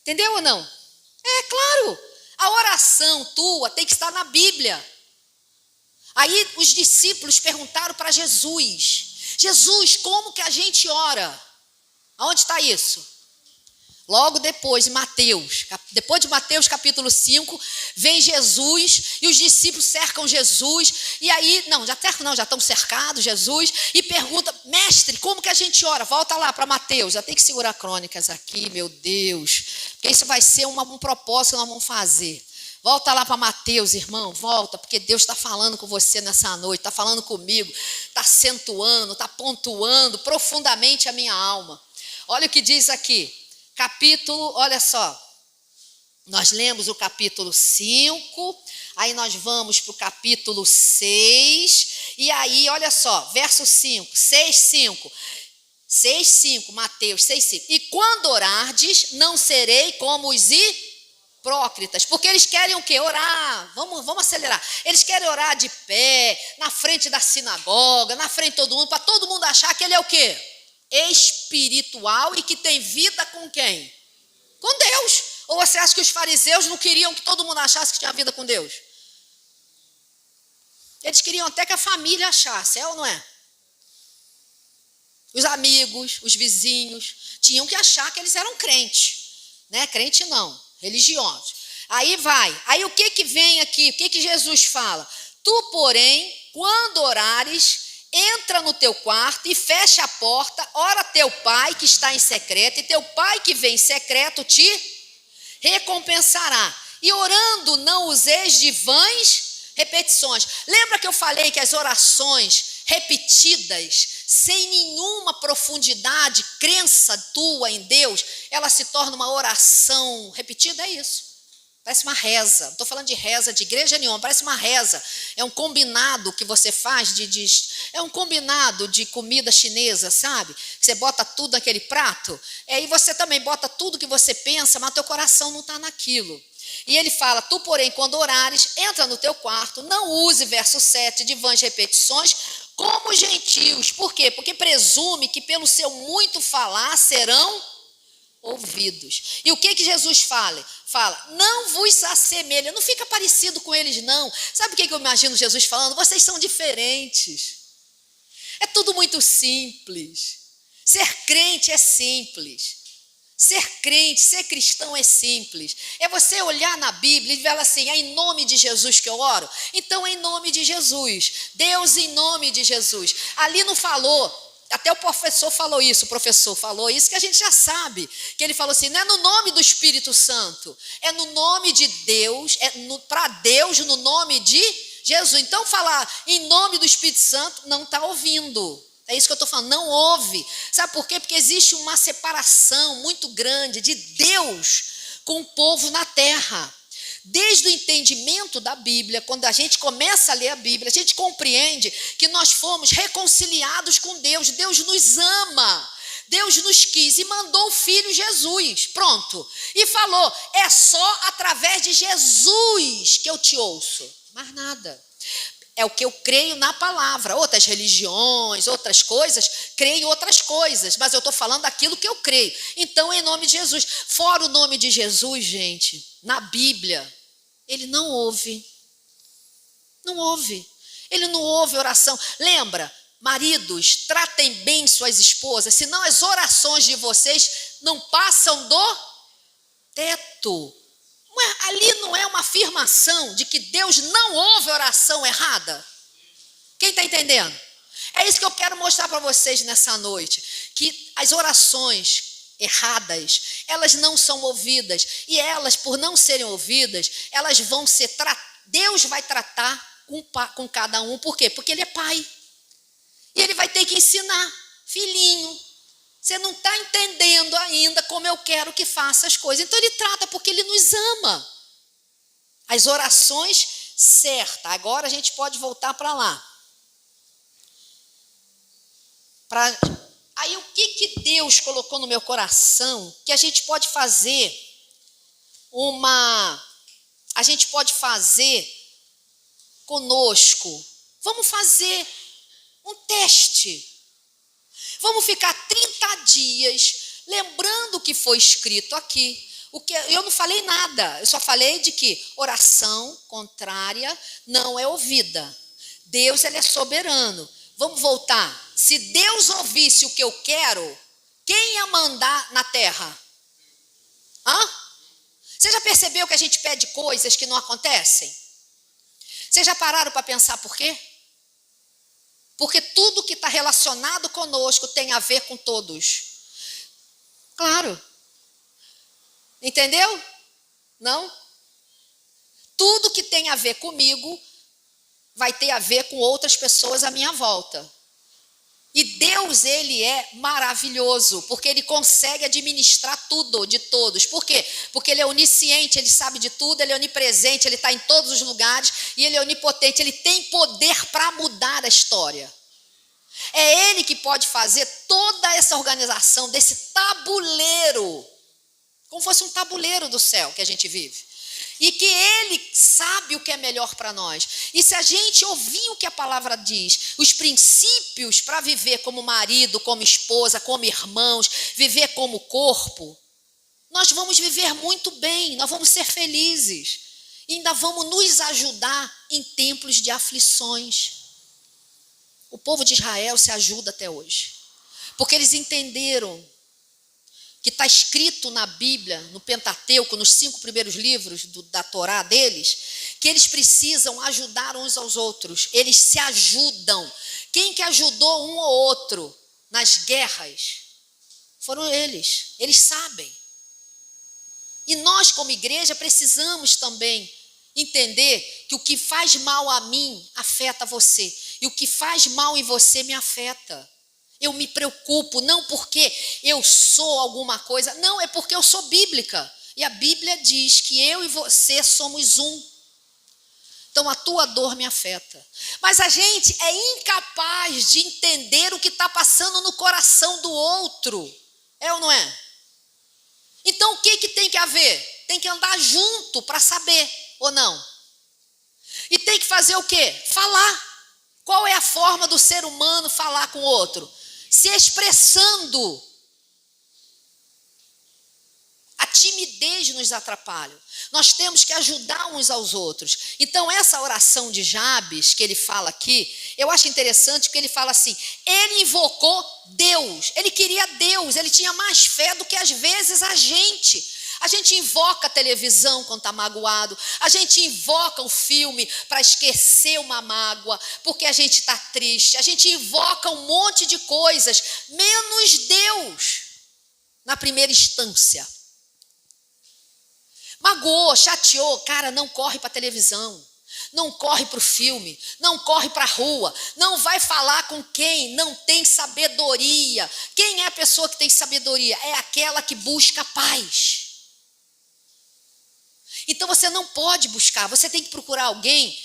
Entendeu ou não? É claro. A oração tua tem que estar na Bíblia. Aí os discípulos perguntaram para Jesus. Jesus, como que a gente ora? Aonde está isso? Logo depois de Mateus capítulo 5, vem Jesus e os discípulos cercam Jesus. E aí, já estão cercados, Jesus, e pergunta, mestre, como que a gente ora? Volta lá para Mateus, já tem que segurar crônicas aqui, meu Deus, porque isso vai ser um propósito que nós vamos fazer. Volta lá para Mateus, irmão, volta, porque Deus está falando com você nessa noite, está falando comigo, está acentuando, está pontuando profundamente a minha alma. Olha o que diz aqui. Capítulo, olha só, nós lemos o capítulo 5, aí nós vamos para o capítulo 6, e aí, olha só, verso 5, 6:5, Mateus 6:5. E quando orardes, não serei como os hipócritas, porque eles querem o quê? Orar, vamos acelerar, eles querem orar de pé, na frente da sinagoga, na frente de todo mundo, para todo mundo achar que ele é o quê? Espiritual e que tem vida com quem? Com Deus. Ou você acha que os fariseus não queriam que todo mundo achasse que tinha vida com Deus? Eles queriam até que a família achasse, é ou não é? Os amigos, os vizinhos, tinham que achar que eles eram crentes, né? Crente não, religiosos. Aí o que vem aqui? O que Jesus fala? Tu, porém, quando orares, entra no teu quarto e fecha a porta, ora teu pai que está em secreto, e teu pai que vem em secreto te recompensará. E orando não useis de vãs repetições. Lembra que eu falei que as orações repetidas, sem nenhuma profundidade, crença tua em Deus, ela se torna uma oração repetida? É isso. Parece uma reza. Não estou falando de reza de igreja nenhuma, parece uma reza. É um combinado que você faz é um combinado de comida chinesa, sabe? Você bota tudo naquele prato, e você também bota tudo que você pensa, mas teu coração não está naquilo. E ele fala, tu, porém, quando orares, entra no teu quarto, não use, verso 7, de vãs repetições, como os gentios. Por quê? Porque presume que pelo seu muito falar serão ouvidos. E o que Jesus fala? Não vos assemelha, não fica parecido com eles não. Sabe o que eu imagino Jesus falando? Vocês são diferentes. É tudo muito simples. Ser crente é simples. Ser crente, ser cristão é simples. É você olhar na Bíblia e ver assim, é em nome de Jesus que eu oro? Então é em nome de Jesus. Deus em nome de Jesus. Ali não falou, até o professor falou isso, que a gente já sabe. Que ele falou assim, não é no nome do Espírito Santo, é no nome de Deus, para Deus no nome de Jesus. Então falar em nome do Espírito Santo não está ouvindo. É isso que eu estou falando, não ouve. Sabe por quê? Porque existe uma separação muito grande de Deus com o povo na terra. Desde o entendimento da Bíblia, quando a gente começa a ler a Bíblia, a gente compreende que nós fomos reconciliados com Deus. Deus nos ama, Deus nos quis e mandou o Filho Jesus, pronto. E falou, é só através de Jesus que eu te ouço, mais nada. É o que eu creio na palavra. Outras religiões, outras coisas, creio em outras coisas, mas eu estou falando daquilo que eu creio. Então, em nome de Jesus. Fora o nome de Jesus, gente, na Bíblia, ele não ouve. Não ouve. Ele não ouve oração. Lembra, maridos, tratem bem suas esposas, senão as orações de vocês não passam do teto. Ali não é uma afirmação de que Deus não ouve oração errada? Quem está entendendo? É isso que eu quero mostrar para vocês nessa noite, que as orações erradas, elas não são ouvidas, e elas, por não serem ouvidas, elas vão ser, Deus vai tratar com cada um. Por quê? Porque ele é pai, e ele vai ter que ensinar, filhinho, você não está entendendo ainda como eu quero que faça as coisas. Então ele trata porque ele nos ama. As orações certas. Agora a gente pode voltar para lá. Aí o que Deus colocou no meu coração que a gente pode fazer conosco? Vamos fazer um teste. Vamos ficar 30 dias lembrando o que foi escrito aqui. Eu não falei nada, eu só falei de que oração contrária não é ouvida. Deus, ele é soberano. Vamos voltar. Se Deus ouvisse o que eu quero, quem ia mandar na terra? Você já percebeu que a gente pede coisas que não acontecem? Vocês já pararam para pensar por quê? Porque tudo que está relacionado conosco tem a ver com todos. Claro. Entendeu? Não? Tudo que tem a ver comigo vai ter a ver com outras pessoas à minha volta. E Deus, ele é maravilhoso, porque ele consegue administrar tudo de todos. Por quê? Porque ele é onisciente, ele sabe de tudo, ele é onipresente, ele está em todos os lugares, e ele é onipotente, ele tem poder para mudar a história. É ele que pode fazer toda essa organização desse tabuleiro, como fosse um tabuleiro do céu que a gente vive. E que ele sabe o que é melhor para nós. E se a gente ouvir o que a palavra diz, os princípios para viver como marido, como esposa, como irmãos, viver como corpo, nós vamos viver muito bem, nós vamos ser felizes. E ainda vamos nos ajudar em tempos de aflições. O povo de Israel se ajuda até hoje. Porque eles entenderam que está escrito na Bíblia, no Pentateuco, nos 5 primeiros livros da Torá deles, que eles precisam ajudar uns aos outros. Eles se ajudam. Quem que ajudou um ou outro nas guerras? Foram eles. Eles sabem. E nós, como igreja, precisamos também entender que o que faz mal a mim afeta você. E o que faz mal em você me afeta. Eu me preocupo, não porque eu sou alguma coisa, não, é porque eu sou bíblica. E a Bíblia diz que eu e você somos um. Então a tua dor me afeta. Mas a gente é incapaz de entender o que está passando no coração do outro. É ou não é? Então o que tem que haver? Tem que andar junto para saber, ou não? E tem que fazer o quê? Falar. Qual é a forma do ser humano falar com o outro? Se expressando. A timidez nos atrapalha. Nós temos que ajudar uns aos outros. Então essa oração de Jabes, que ele fala aqui, eu acho interessante porque ele fala assim, ele invocou Deus, ele queria Deus, ele tinha mais fé do que às vezes a gente. A gente invoca a televisão quando está magoado, a gente invoca o filme para esquecer uma mágoa, porque a gente está triste, a gente invoca um monte de coisas, menos Deus, na primeira instância. Magoou, chateou, cara, não corre para a televisão, não corre para o filme, não corre para a rua, não vai falar com quem não tem sabedoria. Quem é a pessoa que tem sabedoria? É aquela que busca paz. Então você não pode buscar, você tem que procurar alguém.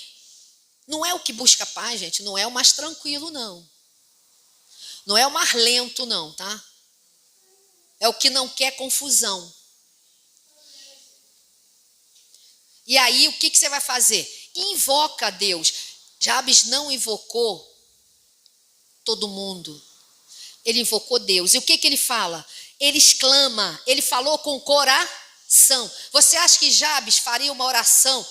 Não é o que busca paz, gente, não é o mais tranquilo, não. Não é o mais lento, não, tá? É o que não quer confusão. E aí, o que você vai fazer? Invoca a Deus. Jabes não invocou todo mundo. Ele invocou Deus. E o que ele fala? Ele exclama, ele falou com o coração. Você acha que Jabes faria uma oração?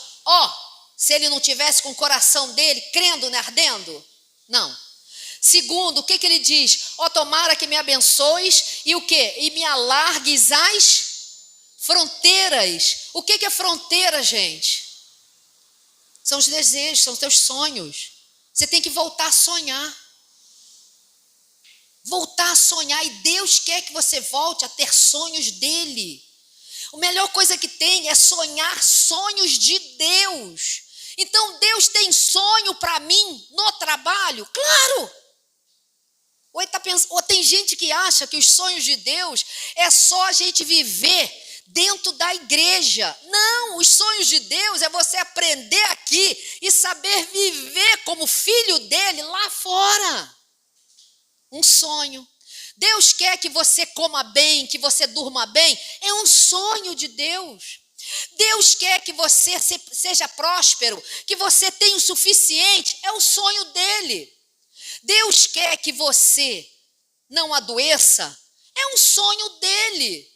Se ele não tivesse com o coração dele, crendo, né, ardendo? Não. Segundo, o que ele diz? Tomara que me abençoes e o quê? E me alargues as fronteiras. O que é fronteira, gente? São os desejos, são os teus sonhos. Você tem que voltar a sonhar. Voltar a sonhar. E Deus quer que você volte a ter sonhos dele. A melhor coisa que tem é sonhar sonhos de Deus. Então Deus tem sonho para mim no trabalho? Claro! Ou tem gente que acha que os sonhos de Deus é só a gente viver dentro da igreja. Não, os sonhos de Deus é você aprender aqui e saber viver como filho dele lá fora. Um sonho. Deus quer que você coma bem, que você durma bem. É um sonho de Deus. Deus quer que você seja próspero, que você tenha o suficiente. É o sonho dele. Deus quer que você não adoeça. É um sonho dele.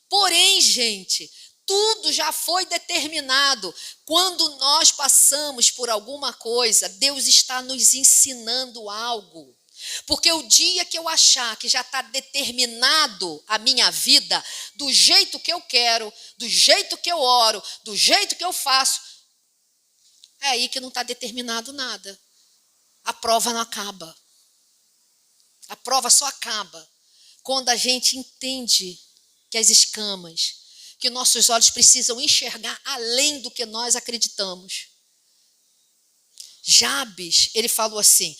Porém, gente, tudo já foi determinado. Quando nós passamos por alguma coisa, Deus está nos ensinando algo. Porque o dia que eu achar que já está determinado a minha vida, do jeito que eu quero, do jeito que eu oro, do jeito que eu faço, é aí que não está determinado nada. A prova não acaba. A prova só acaba quando a gente entende que as escamas, que nossos olhos precisam enxergar além do que nós acreditamos. Jabes, ele falou assim,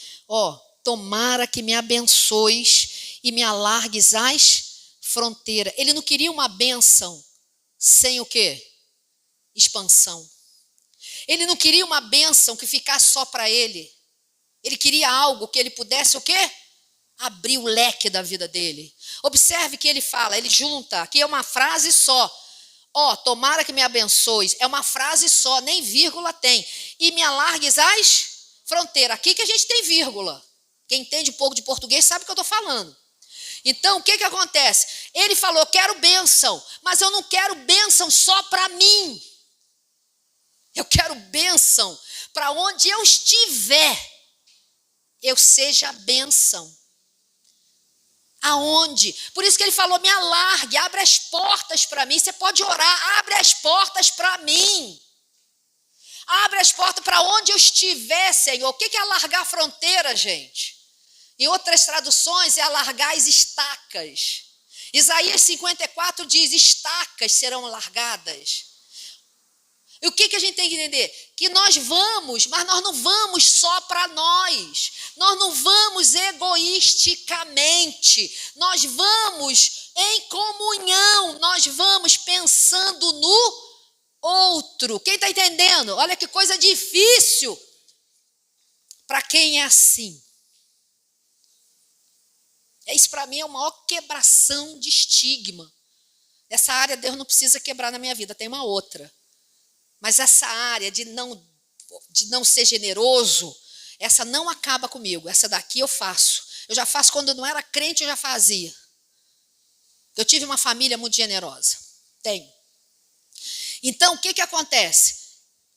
tomara que me abençoes e me alargues as fronteiras. Ele não queria uma bênção sem o quê? Expansão. Ele não queria uma bênção que ficasse só para ele. Ele queria algo que ele pudesse o quê? Abrir o leque da vida dele. Observe que ele fala, ele junta, aqui é uma frase só. Tomara que me abençoes. É uma frase só, nem vírgula tem. E me alargues as fronteiras. Aqui que a gente tem vírgula. Quem entende um pouco de português sabe o que eu estou falando. Então, o que acontece? Ele falou, quero bênção, mas eu não quero bênção só para mim. Eu quero bênção para onde eu estiver, eu seja bênção. Aonde? Por isso que ele falou, me alargue, abre as portas para mim. Você pode orar, abre as portas para mim. Abre as portas para onde eu estiver, Senhor. O que é alargar a fronteira, gente? Em outras traduções é alargar as estacas. Isaías 54 diz: estacas serão largadas. E o que a gente tem que entender? Que nós vamos, mas nós não vamos só para nós. Nós não vamos egoisticamente. Nós vamos em comunhão. Nós vamos pensando no outro. Quem está entendendo? Olha que coisa difícil para quem é assim. Isso para mim é a maior quebração de estigma. Essa área Deus não precisa quebrar na minha vida, tem uma outra. Mas essa área de não ser generoso, essa não acaba comigo. Essa daqui eu faço. Eu já faço quando eu não era crente, eu já fazia. Eu tive uma família muito generosa. Tenho. Então, o que acontece?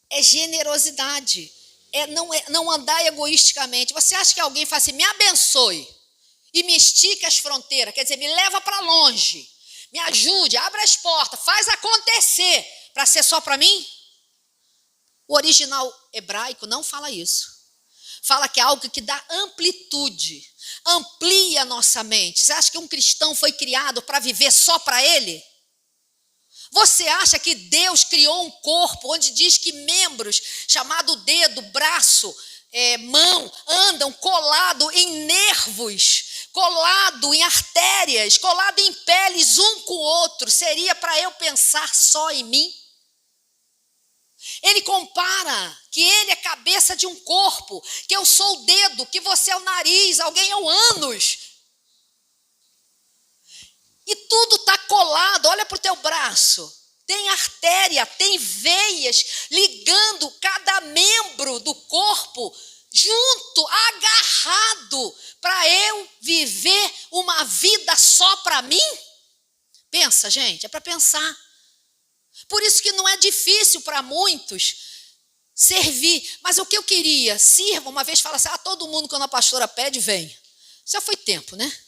É generosidade. É não andar egoisticamente. Você acha que alguém fala assim, me abençoe e me estique as fronteiras, quer dizer, me leva para longe, me ajude, abra as portas, faz acontecer, para ser só para mim? O original hebraico não fala isso. Fala que é algo que dá amplitude, amplia a nossa mente. Você acha que um cristão foi criado para viver só para ele? Você acha que Deus criou um corpo onde diz que membros, chamado dedo, braço, mão, andam colado em nervos, colado em artérias, colado em peles um com o outro? Seria para eu pensar só em mim? Ele compara que ele é cabeça de um corpo, que eu sou o dedo, que você é o nariz, alguém é o ânus. E tudo está colado, olha para o teu braço. Tem artéria, tem veias ligando cada membro do corpo junto, agarrado, para eu viver uma vida só para mim? Pensa, gente, é para pensar. Por isso que não é difícil para muitos servir. Mas o que eu queria, sirva, uma vez fala assim, todo mundo quando a pastora pede, vem. Já foi tempo, né?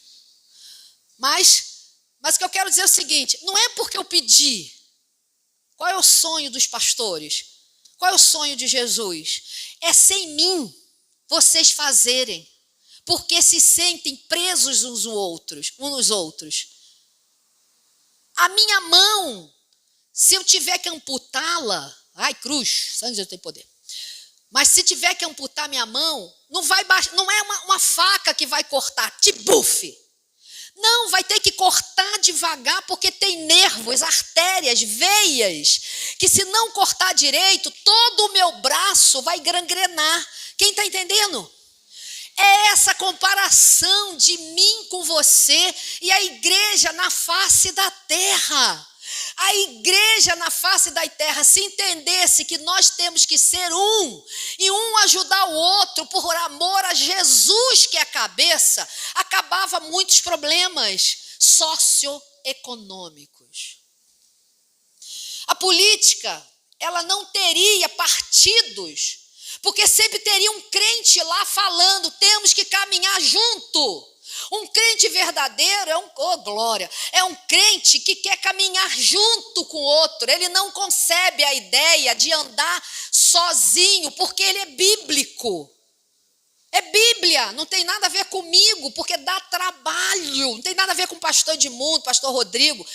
Mas o que eu quero dizer é o seguinte, não é porque eu pedi. Qual é o sonho dos pastores? Qual é o sonho de Jesus? É sem mim vocês fazerem, porque se sentem presos uns nos outros. A minha mão, se eu tiver que amputá-la, cruz, sangue não tem poder. Mas se tiver que amputar minha mão, não é uma faca que vai cortar, bufe. Não, vai ter que cortar devagar, porque tem nervos, artérias, veias, que se não cortar direito, todo o meu braço vai gangrenar. Quem está entendendo? É essa comparação de mim com você e a igreja na face da terra. A igreja na face da terra, se entendesse que nós temos que ser um, e um ajudar o outro por amor a Jesus, que é a cabeça, acabava muitos problemas socioeconômicos. A política, ela não teria partidos, porque sempre teria um crente lá falando, temos que caminhar junto. Um crente verdadeiro é um crente que quer caminhar junto com o outro. Ele não concebe a ideia de andar sozinho, porque ele é bíblico. É Bíblia, não tem nada a ver comigo, porque dá trabalho. Não tem nada a ver com o pastor Edmundo, pastor Rodrigo,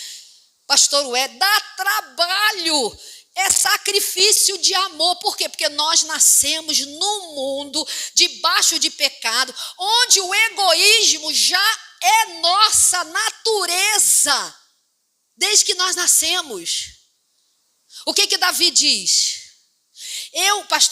pastor Ué, dá trabalho. É sacrifício de amor. Por quê? Porque nós nascemos num mundo debaixo de pecado, onde o egoísmo já é nossa natureza, desde que nós nascemos. O que Davi diz?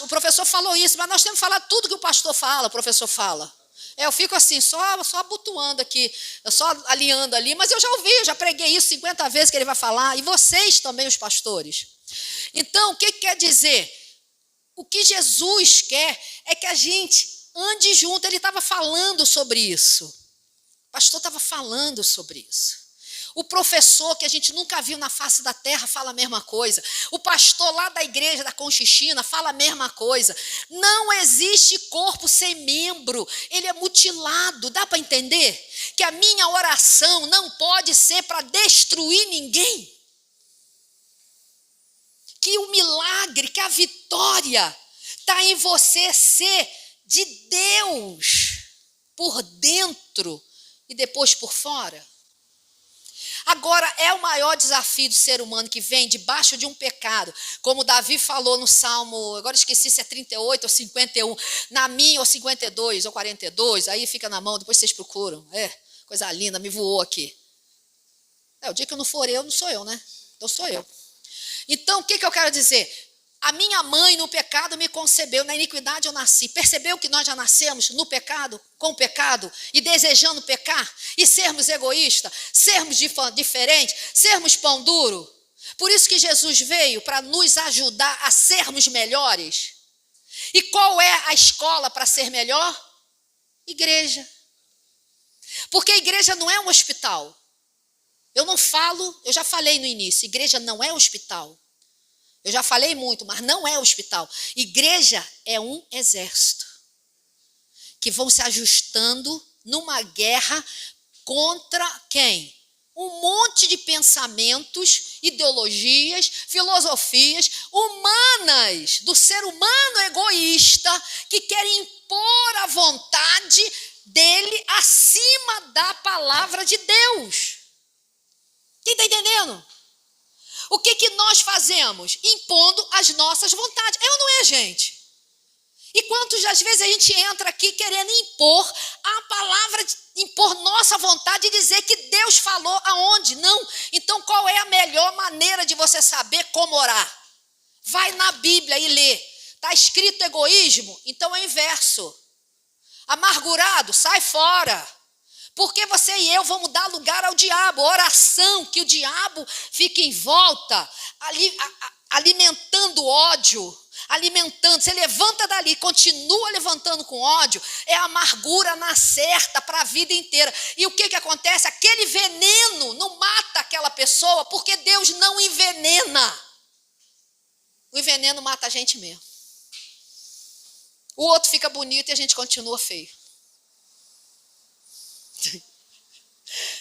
O professor falou isso, mas nós temos que falar tudo que o pastor fala, o professor fala. Eu fico assim, só abotoando aqui, só alinhando ali, mas eu já ouvi, eu já preguei isso 50 vezes que ele vai falar, e vocês também, os pastores. Então, o que quer dizer? O que Jesus quer é que a gente ande junto. Ele estava falando sobre isso. O pastor estava falando sobre isso. O professor que a gente nunca viu na face da terra fala a mesma coisa. O pastor lá da igreja da Conchichina fala a mesma coisa. Não existe corpo sem membro. Ele é mutilado. Dá para entender? Que a minha oração não pode ser para destruir ninguém. Que o milagre, que a vitória está em você ser de Deus por dentro e depois por fora. Agora, é o maior desafio do ser humano que vem debaixo de um pecado, como Davi falou no Salmo, agora esqueci se é 38 ou 51, na minha ou 52 ou 42, aí fica na mão, depois vocês procuram. Coisa linda, me voou aqui. O dia que eu não for eu, não sou eu, né? Então sou eu. Então, o que eu quero dizer? A minha mãe no pecado me concebeu, na iniquidade eu nasci. Percebeu que nós já nascemos no pecado, com o pecado, e desejando pecar, e sermos egoístas, sermos diferentes, sermos pão duro? Por isso que Jesus veio, para nos ajudar a sermos melhores. E qual é a escola para ser melhor? Igreja. Porque a igreja não é um hospital. Eu já falei no início, igreja não é hospital. Eu já falei muito, mas não é hospital. Igreja é um exército que vão se ajustando numa guerra contra quem? Um monte de pensamentos, ideologias, filosofias humanas, do ser humano egoísta, que querem impor a vontade dele acima da palavra de Deus. Quem está entendendo? O que nós fazemos? Impondo as nossas vontades. É ou não é, gente? E quantas das vezes a gente entra aqui querendo impor a palavra, impor nossa vontade e dizer que Deus falou aonde? Não. Então, qual é a melhor maneira de você saber como orar? Vai na Bíblia e lê. Está escrito egoísmo? Então é o inverso. Amargurado? Sai fora. Porque você e eu vamos dar lugar ao diabo. Oração, que o diabo fica em volta, alimentando ódio, alimentando. Você levanta dali, continua levantando com ódio, é amargura na certa para a vida inteira. E o que acontece? Aquele veneno não mata aquela pessoa, porque Deus não envenena. O veneno mata a gente mesmo. O outro fica bonito e a gente continua feio.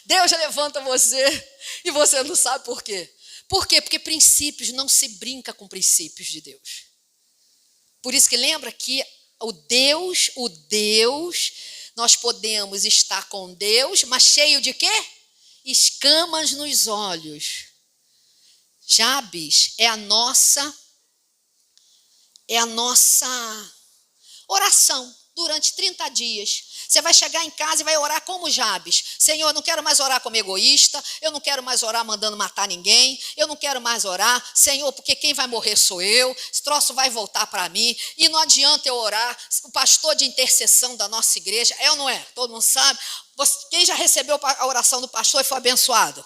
Deus já levanta você e você não sabe por quê. Por quê? Porque princípios, não se brinca com princípios de Deus. Por isso que lembra que o Deus, nós podemos estar com Deus, mas cheio de quê? Escamas nos olhos. Jabes é a nossa oração durante 30 dias. Você vai chegar em casa e vai orar como Jabes. Senhor, eu não quero mais orar como egoísta, eu não quero mais orar mandando matar ninguém, eu não quero mais orar, Senhor, porque quem vai morrer sou eu, esse troço vai voltar para mim, e não adianta eu orar. O pastor de intercessão da nossa igreja, é ou não é? Todo mundo sabe. Quem já recebeu a oração do pastor e foi abençoado?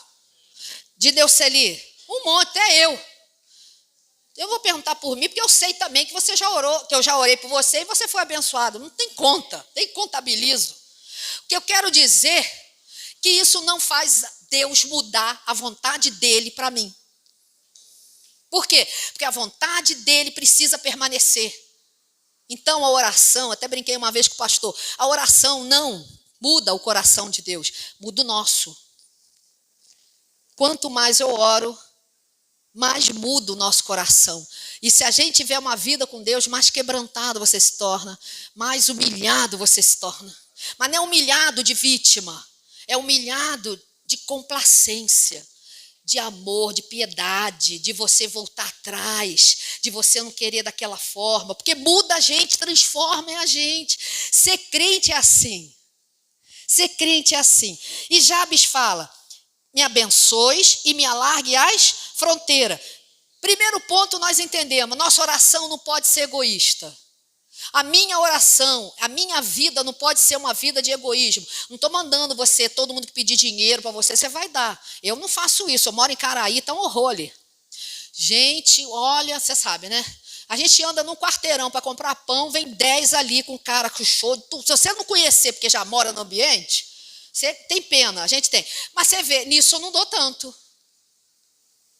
De Deuceli? Um monte, até eu. Eu vou perguntar por mim, porque eu sei também que você já orou, que eu já orei por você e você foi abençoado. Não tem conta, nem contabilizo. O que eu quero dizer que isso não faz Deus mudar a vontade dele para mim. Por quê? Porque a vontade dele precisa permanecer. Então a oração, até brinquei uma vez com o pastor, a oração não muda o coração de Deus, muda o nosso. Quanto mais eu oro, mais muda o nosso coração. E se a gente tiver uma vida com Deus, mais quebrantado você se torna, mais humilhado você se torna. Mas não é humilhado de vítima, é humilhado de complacência, de amor, de piedade, de você voltar atrás, de você não querer daquela forma, porque muda a gente, transforma a gente. Ser crente é assim. Ser crente é assim. E Jabes fala: me abençoes e me alargue as fronteiras. Primeiro ponto, nós entendemos, nossa oração não pode ser egoísta. A minha oração, a minha vida não pode ser uma vida de egoísmo. Não estou mandando você, todo mundo que pedir dinheiro para você, você vai dar. Eu não faço isso, eu moro em Caraí, está um horror ali. Gente, olha, você sabe, né? A gente anda num quarteirão para comprar pão, vem 10 ali com cara com show. Se você não conhecer, porque já mora no ambiente, você tem pena, a gente tem. Mas você vê, nisso eu não dou tanto.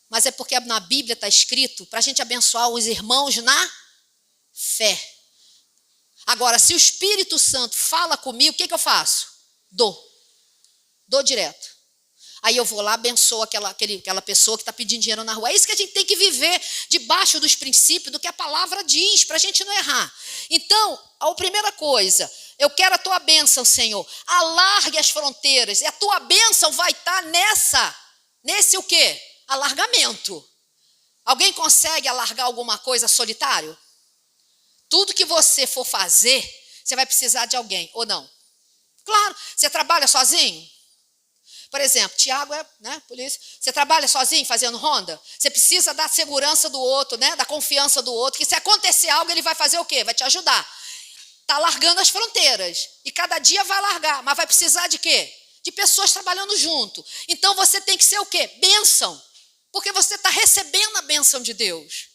Mas é porque na Bíblia está escrito para a gente abençoar os irmãos na fé. Agora, se o Espírito Santo fala comigo, o que eu faço? Dou direto. Aí eu vou lá, abençoo aquela pessoa que está pedindo dinheiro na rua. É isso que a gente tem que viver, debaixo dos princípios do que a palavra diz, para a gente não errar. Então, a primeira coisa, eu quero a tua bênção, Senhor. Alargue as fronteiras. E a tua bênção vai estar nessa nesse o quê? Alargamento. Alguém consegue alargar alguma coisa solitário? Tudo que você for fazer, você vai precisar de alguém, ou não? Claro, você trabalha sozinho? Por exemplo, Tiago é, polícia. Você trabalha sozinho fazendo ronda? Você precisa da segurança do outro, da confiança do outro, que se acontecer algo, ele vai fazer o quê? Vai te ajudar. Está largando as fronteiras. E cada dia vai largar, mas vai precisar de quê? De pessoas trabalhando junto. Então você tem que ser o quê? Bênção. Porque você está recebendo a bênção de Deus.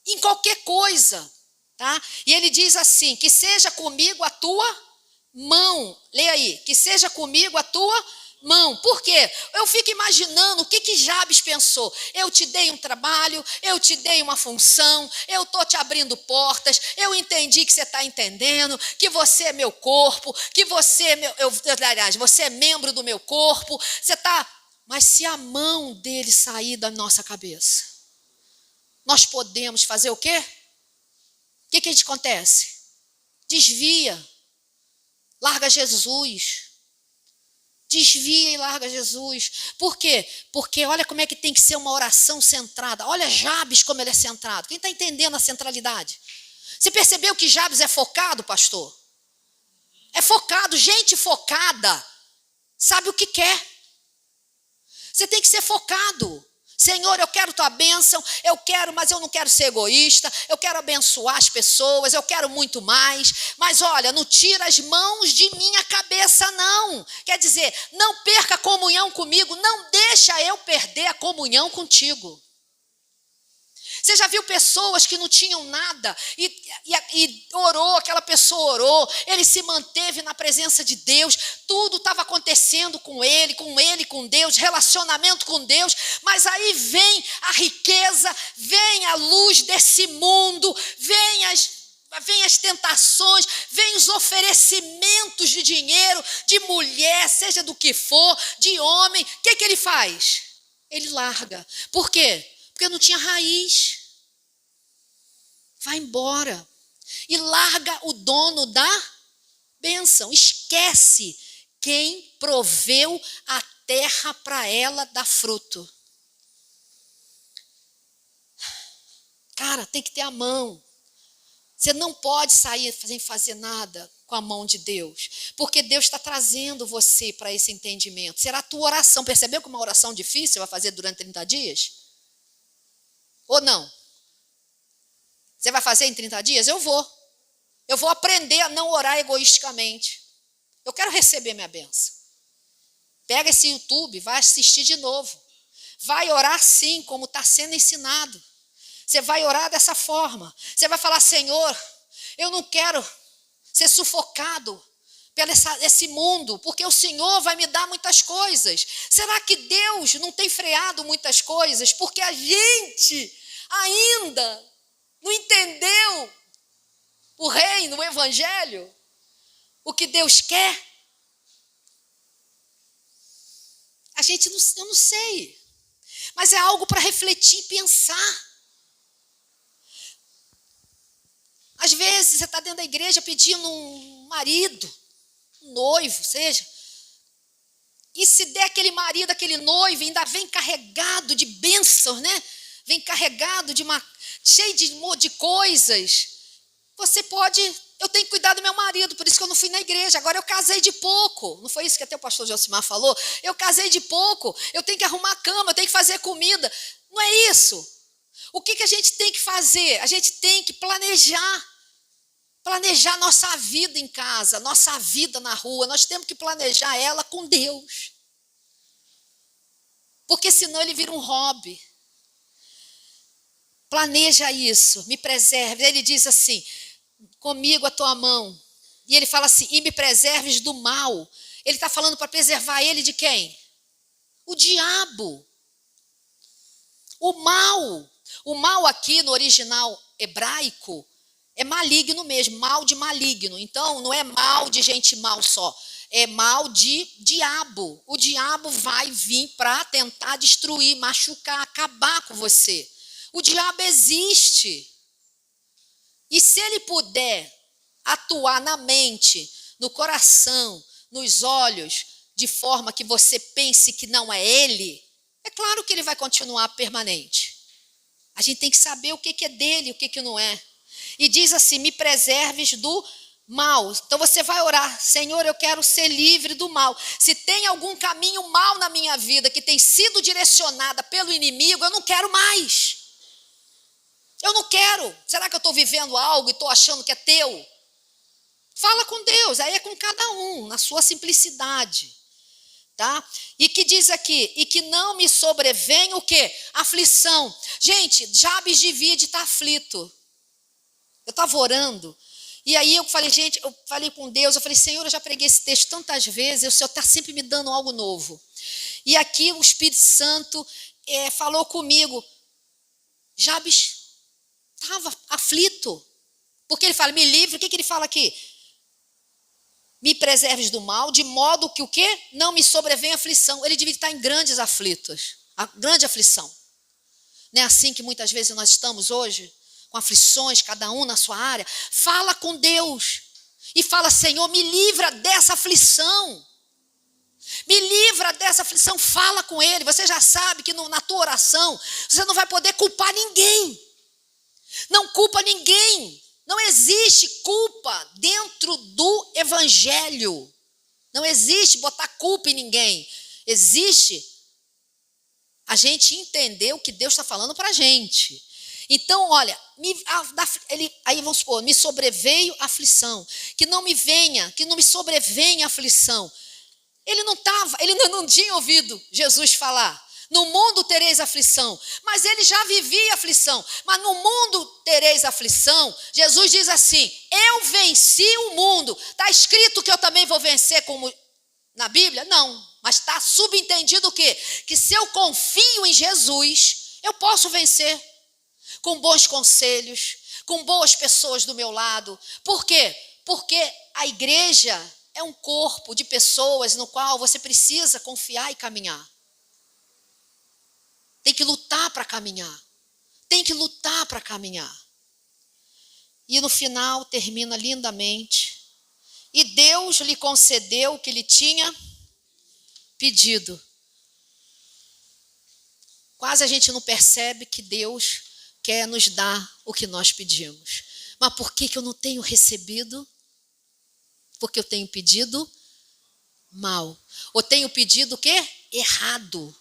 Em qualquer coisa. Tá? E ele diz assim, que seja comigo a tua mão. Leia aí, que seja comigo a tua mão. Por quê? Eu fico imaginando o que Jabes pensou. Eu te dei um trabalho, eu te dei uma função, eu estou te abrindo portas, eu entendi que você está entendendo, que você é meu corpo, que você é aliás, você é membro do meu corpo, você está... Mas se a mão dele sair da nossa cabeça, nós podemos fazer o quê? O que a gente acontece? Desvia. Larga Jesus. Desvia e larga Jesus. Por quê? Porque olha como é que tem que ser uma oração centrada. Olha Jabes como ele é centrado. Quem está entendendo a centralidade? Você percebeu que Jabes é focado, pastor? É focado. Gente focada sabe o que quer. Você tem que ser focado. Senhor, eu quero tua bênção, eu quero, mas eu não quero ser egoísta, eu quero abençoar as pessoas, eu quero muito mais, mas olha, não tira as mãos de minha cabeça não. Quer dizer, não perca a comunhão comigo, não deixa eu perder a comunhão contigo. Você já viu pessoas que não tinham nada e orou, aquela pessoa orou, ele se manteve na presença de Deus, tudo estava acontecendo com ele, com Deus, relacionamento com Deus, mas aí vem a riqueza, vem a luz desse mundo, vem as tentações, vem os oferecimentos de dinheiro, de mulher, seja do que for, de homem. O que ele faz? Ele larga. Por quê? Porque não tinha raiz. Vai embora. E larga o dono da bênção. Esquece quem proveu a terra para ela dar fruto. Cara, tem que ter a mão. Você não pode sair sem fazer nada com a mão de Deus. Porque Deus está trazendo você para esse entendimento. Será a tua oração. Percebeu que uma oração difícil vai fazer durante 30 dias? Ou não? Você vai fazer em 30 dias? Eu vou. Eu vou aprender a não orar egoisticamente. Eu quero receber minha bênção. Pega esse YouTube, vai assistir de novo. Vai orar assim, como está sendo ensinado. Você vai orar dessa forma. Você vai falar, Senhor, eu não quero ser sufocado pelo esse mundo, porque o Senhor vai me dar muitas coisas. Será que Deus não tem freado muitas coisas? Porque a gente ainda não entendeu o reino, o evangelho, o que Deus quer? A gente não, eu não sei, mas é algo para refletir e pensar. Às vezes você está dentro da igreja pedindo um marido, um noivo, seja, e se der aquele marido, aquele noivo, ainda vem carregado de bênçãos, vem carregado cheio de coisas, você pode... Eu tenho que cuidar do meu marido, por isso que eu não fui na igreja. Agora eu casei de pouco. Não foi isso que até o pastor Josimar falou? Eu casei de pouco, eu tenho que arrumar a cama, eu tenho que fazer comida. Não é isso. O que a gente tem que fazer? A gente tem que planejar. Planejar nossa vida em casa, nossa vida na rua. Nós temos que planejar ela com Deus. Porque senão ele vira um hobby. Planeja isso, me preserve. Ele diz assim, comigo a tua mão. E ele fala assim, e me preserves do mal. Ele está falando para preservar ele de quem? O diabo. O mal. O mal aqui no original hebraico é maligno mesmo, mal de maligno. Então não é mal de gente mal só, é mal de diabo. O diabo vai vir para tentar destruir, machucar, acabar com você. O diabo existe. E se ele puder atuar na mente, no coração, nos olhos, de forma que você pense que não é ele, é claro que ele vai continuar permanente. A gente tem que saber o que é dele e o que não é. E diz assim, me preserves do mal. Então você vai orar, Senhor, eu quero ser livre do mal. Se tem algum caminho mal na minha vida que tem sido direcionada pelo inimigo, eu não quero mais. Eu não quero. Será que eu estou vivendo algo e estou achando que é teu? Fala com Deus, aí é com cada um, na sua simplicidade. Tá? E que diz aqui, e que não me sobrevenha o quê? Aflição. Gente, Jabes devia de estar aflito. Eu estava orando, e aí eu falei, gente, eu falei com Deus, eu falei, Senhor, eu já preguei esse texto tantas vezes, o Senhor está sempre me dando algo novo. E aqui o Espírito Santo falou comigo, Jabes estava aflito, porque ele fala, me livre, o que ele fala aqui? Me preserves do mal, de modo que o quê? Não me sobrevenha aflição. Ele devia estar em grandes aflitos, grande aflição. Não é assim que muitas vezes nós estamos hoje? Com aflições, cada um na sua área. Fala com Deus e fala, Senhor, me livra dessa aflição. Me livra dessa aflição, fala com Ele. Você já sabe que na tua oração, você não vai poder culpar ninguém. Não culpa ninguém. Não existe culpa dentro do evangelho. Não existe botar culpa em ninguém. Existe a gente entender o que Deus está falando para a gente. Então, olha, aí vamos supor, me sobreveio aflição. Que não me sobrevenha aflição. Ele não tinha ouvido Jesus falar. No mundo tereis aflição, mas ele já vivia aflição. Mas no mundo tereis aflição, Jesus diz assim, eu venci o mundo. Está escrito que eu também vou vencer como na Bíblia? Não, mas está subentendido o quê? Que se eu confio em Jesus, eu posso vencer. Com bons conselhos, com boas pessoas do meu lado. Por quê? Porque a igreja é um corpo de pessoas no qual você precisa confiar e caminhar. Tem que lutar para caminhar. Tem que lutar para caminhar. E no final termina lindamente. E Deus lhe concedeu o que lhe tinha pedido. Quase a gente não percebe que Deus quer nos dar o que nós pedimos. Mas por que eu não tenho recebido? Porque eu tenho pedido mal. Ou tenho pedido o quê? Errado.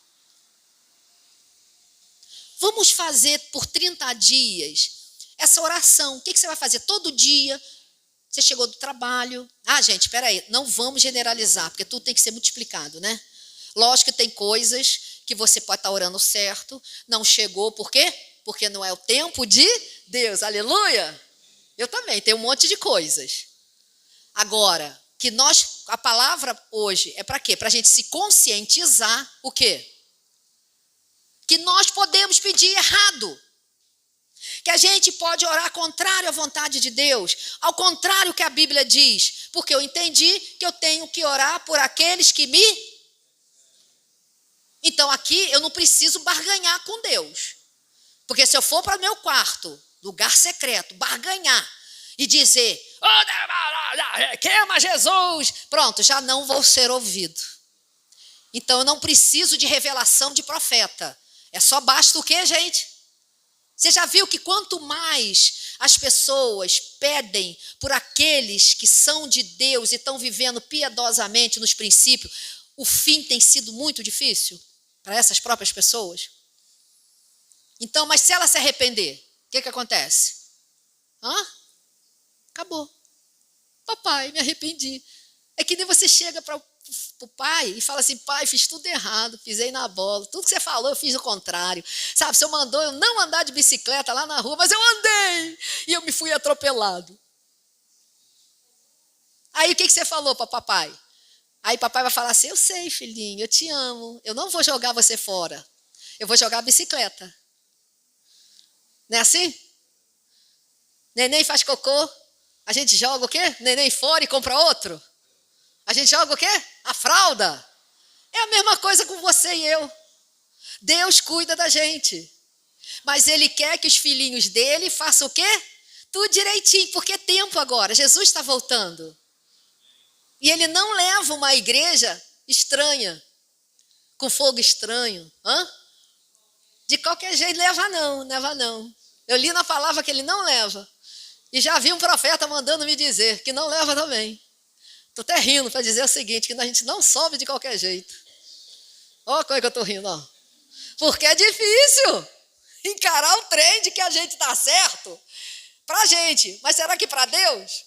Vamos fazer por 30 dias essa oração. O que você vai fazer? Todo dia, você chegou do trabalho. Gente, espera aí, não vamos generalizar, porque tudo tem que ser multiplicado, né? Lógico que tem coisas que você pode estar orando certo, não chegou, por quê? Porque não é o tempo de Deus, aleluia! Eu também, tenho um monte de coisas. Agora, a palavra hoje é para quê? Para a gente se conscientizar o quê? Que nós podemos pedir errado. Que a gente pode orar contrário à vontade de Deus, ao contrário que a Bíblia diz, porque eu entendi que eu tenho que orar por aqueles que me... Então aqui eu não preciso barganhar com Deus. Porque se eu for para o meu quarto, lugar secreto, barganhar e dizer, queima Jesus, pronto, já não vou ser ouvido. Então eu não preciso de revelação de profeta. Só basta o quê, gente? Você já viu que quanto mais as pessoas pedem por aqueles que são de Deus e estão vivendo piedosamente nos princípios, o fim tem sido muito difícil para essas próprias pessoas? Então, mas se ela se arrepender, o que acontece? Acabou. Papai, me arrependi. É que nem você chega para o pai e fala assim, pai, fiz tudo errado, pisei na bola, tudo que você falou eu fiz o contrário. Sabe, o senhor mandou eu não andar de bicicleta lá na rua, mas eu andei e eu me fui atropelado. Aí o que você falou para papai? Aí papai vai falar assim, eu sei, filhinho, eu te amo, eu não vou jogar você fora, eu vou jogar a bicicleta. Não é assim? Neném faz cocô, a gente joga o quê? Neném fora e compra outro? A gente joga o quê? A fralda. É a mesma coisa com você e eu. Deus cuida da gente. Mas Ele quer que os filhinhos dele façam o quê? Tudo direitinho, porque é tempo agora. Jesus está voltando. E Ele não leva uma igreja estranha, com fogo estranho. De qualquer jeito, leva não. Eu li na palavra que ele não leva. E já vi um profeta mandando me dizer que não leva também. Estou até rindo para dizer o seguinte, que a gente não sobe de qualquer jeito. Olha como é que eu estou rindo, ó. Porque é difícil encarar o trem de que a gente está certo para a gente. Mas será que para Deus?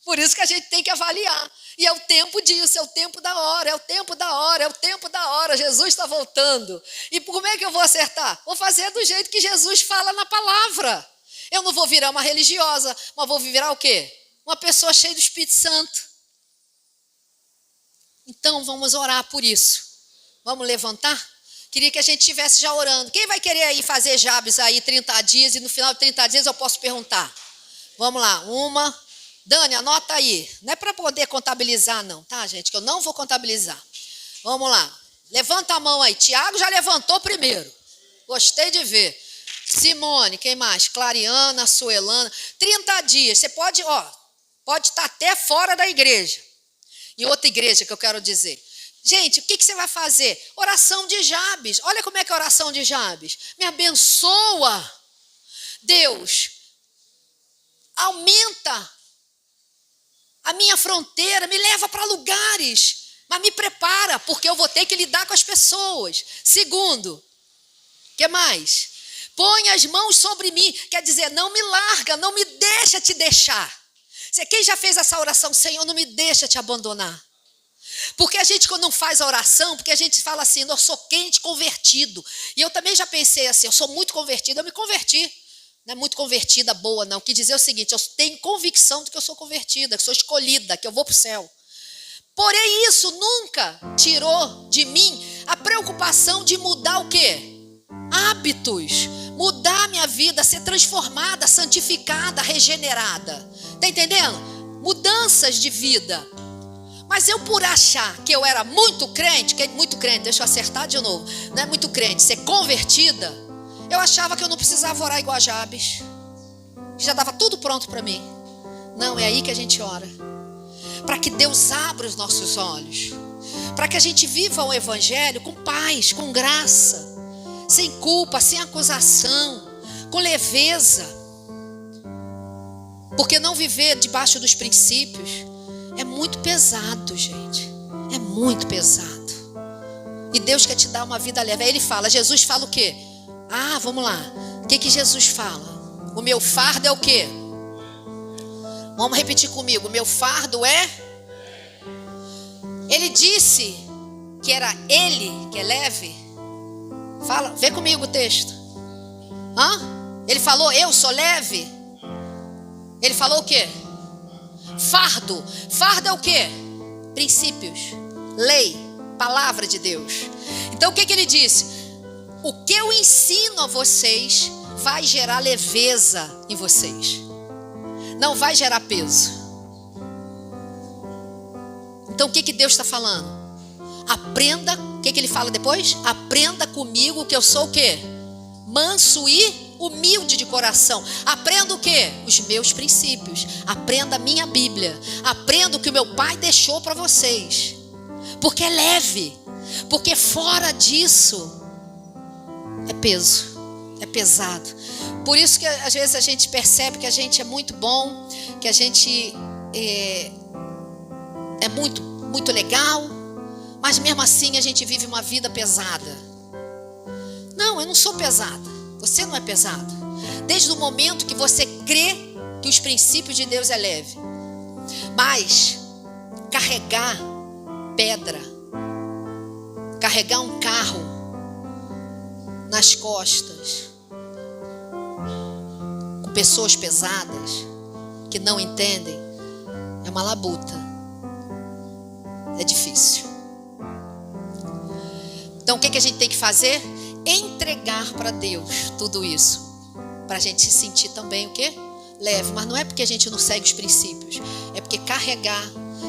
Por isso que a gente tem que avaliar. E é o tempo disso, é o tempo da hora, é o tempo da hora, é o tempo da hora. Jesus está voltando. E como é que eu vou acertar? Vou fazer do jeito que Jesus fala na palavra. Eu não vou virar uma religiosa, mas vou virar o quê? Uma pessoa cheia do Espírito Santo. Então vamos orar por isso. Vamos levantar? Queria que a gente estivesse já orando. Quem vai querer aí fazer Jabes aí 30 dias e no final de 30 dias eu posso perguntar? Vamos lá, uma... Dani, anota aí. Não é para poder contabilizar não, tá, gente? Que eu não vou contabilizar. Vamos lá. Levanta a mão aí. Tiago já levantou primeiro. Gostei de ver. Simone, quem mais? Clariana, Suelana. 30 dias. Você pode estar até fora da igreja. Em outra igreja que eu quero dizer. Gente, o que você vai fazer? Oração de Jabes. Olha como é que é a oração de Jabes. Me abençoa. Deus, aumenta a minha fronteira, me leva para lugares, mas me prepara, porque eu vou ter que lidar com as pessoas. Segundo, o que mais? Põe as mãos sobre mim, quer dizer, não me larga, não me deixa te deixar. Quem já fez essa oração? Senhor, não me deixa te abandonar. Porque a gente quando não faz a oração, porque a gente fala assim, eu sou crente convertido. E eu também já pensei assim, eu sou muito convertido, eu me converti. Não é muito convertida boa, não. Que dizer o seguinte, eu tenho convicção de que eu sou convertida, que sou escolhida, que eu vou para o céu. Porém, isso nunca tirou de mim a preocupação de mudar o quê? Hábitos. Mudar a minha vida, ser transformada, santificada, regenerada. Está entendendo? Mudanças de vida. Mas eu por achar que eu era muito crente, deixa eu acertar de novo, não é muito crente, ser convertida, eu achava que eu não precisava orar igual a Jabes, que já estava tudo pronto para mim. Não, é aí que a gente ora. Para que Deus abra os nossos olhos. Para que a gente viva o evangelho com paz, com graça. Sem culpa, sem acusação. Com leveza. Porque não viver debaixo dos princípios é muito pesado, gente. É muito pesado. E Deus quer te dar uma vida leve. Aí ele fala, Jesus fala o quê? Vamos lá. O que Jesus fala? O meu fardo é o quê? Vamos repetir comigo. O meu fardo é? Ele disse que era ele que é leve. Fala, vê comigo o texto. Ele falou, eu sou leve. Ele falou o quê? Fardo. Fardo é o quê? Princípios, lei, palavra de Deus. Então o que ele disse? O que eu ensino a vocês vai gerar leveza em vocês. Não vai gerar peso. Então o que Deus está falando? Aprenda, o que ele fala depois? Aprenda comigo que eu sou o quê? Manso e humilde de coração. Aprenda o quê? Os meus princípios. Aprenda a minha Bíblia. Aprenda o que o meu Pai deixou para vocês. Porque é leve. Porque fora disso é peso, é pesado. Por isso que às vezes a gente percebe que a gente é muito bom, que a gente é muito, muito legal, mas mesmo assim a gente vive uma vida pesada. Não, eu não sou pesada. Você não é pesado. Desde o momento que você crê que os princípios de Deus é leve. Mas carregar pedra, carregar um carro nas costas, com pessoas pesadas, que não entendem, é uma labuta. É difícil. Então o que a gente tem que fazer? Entregar para Deus tudo isso. Para a gente se sentir também o quê? Leve. Mas não é porque a gente não segue os princípios. É porque carregar,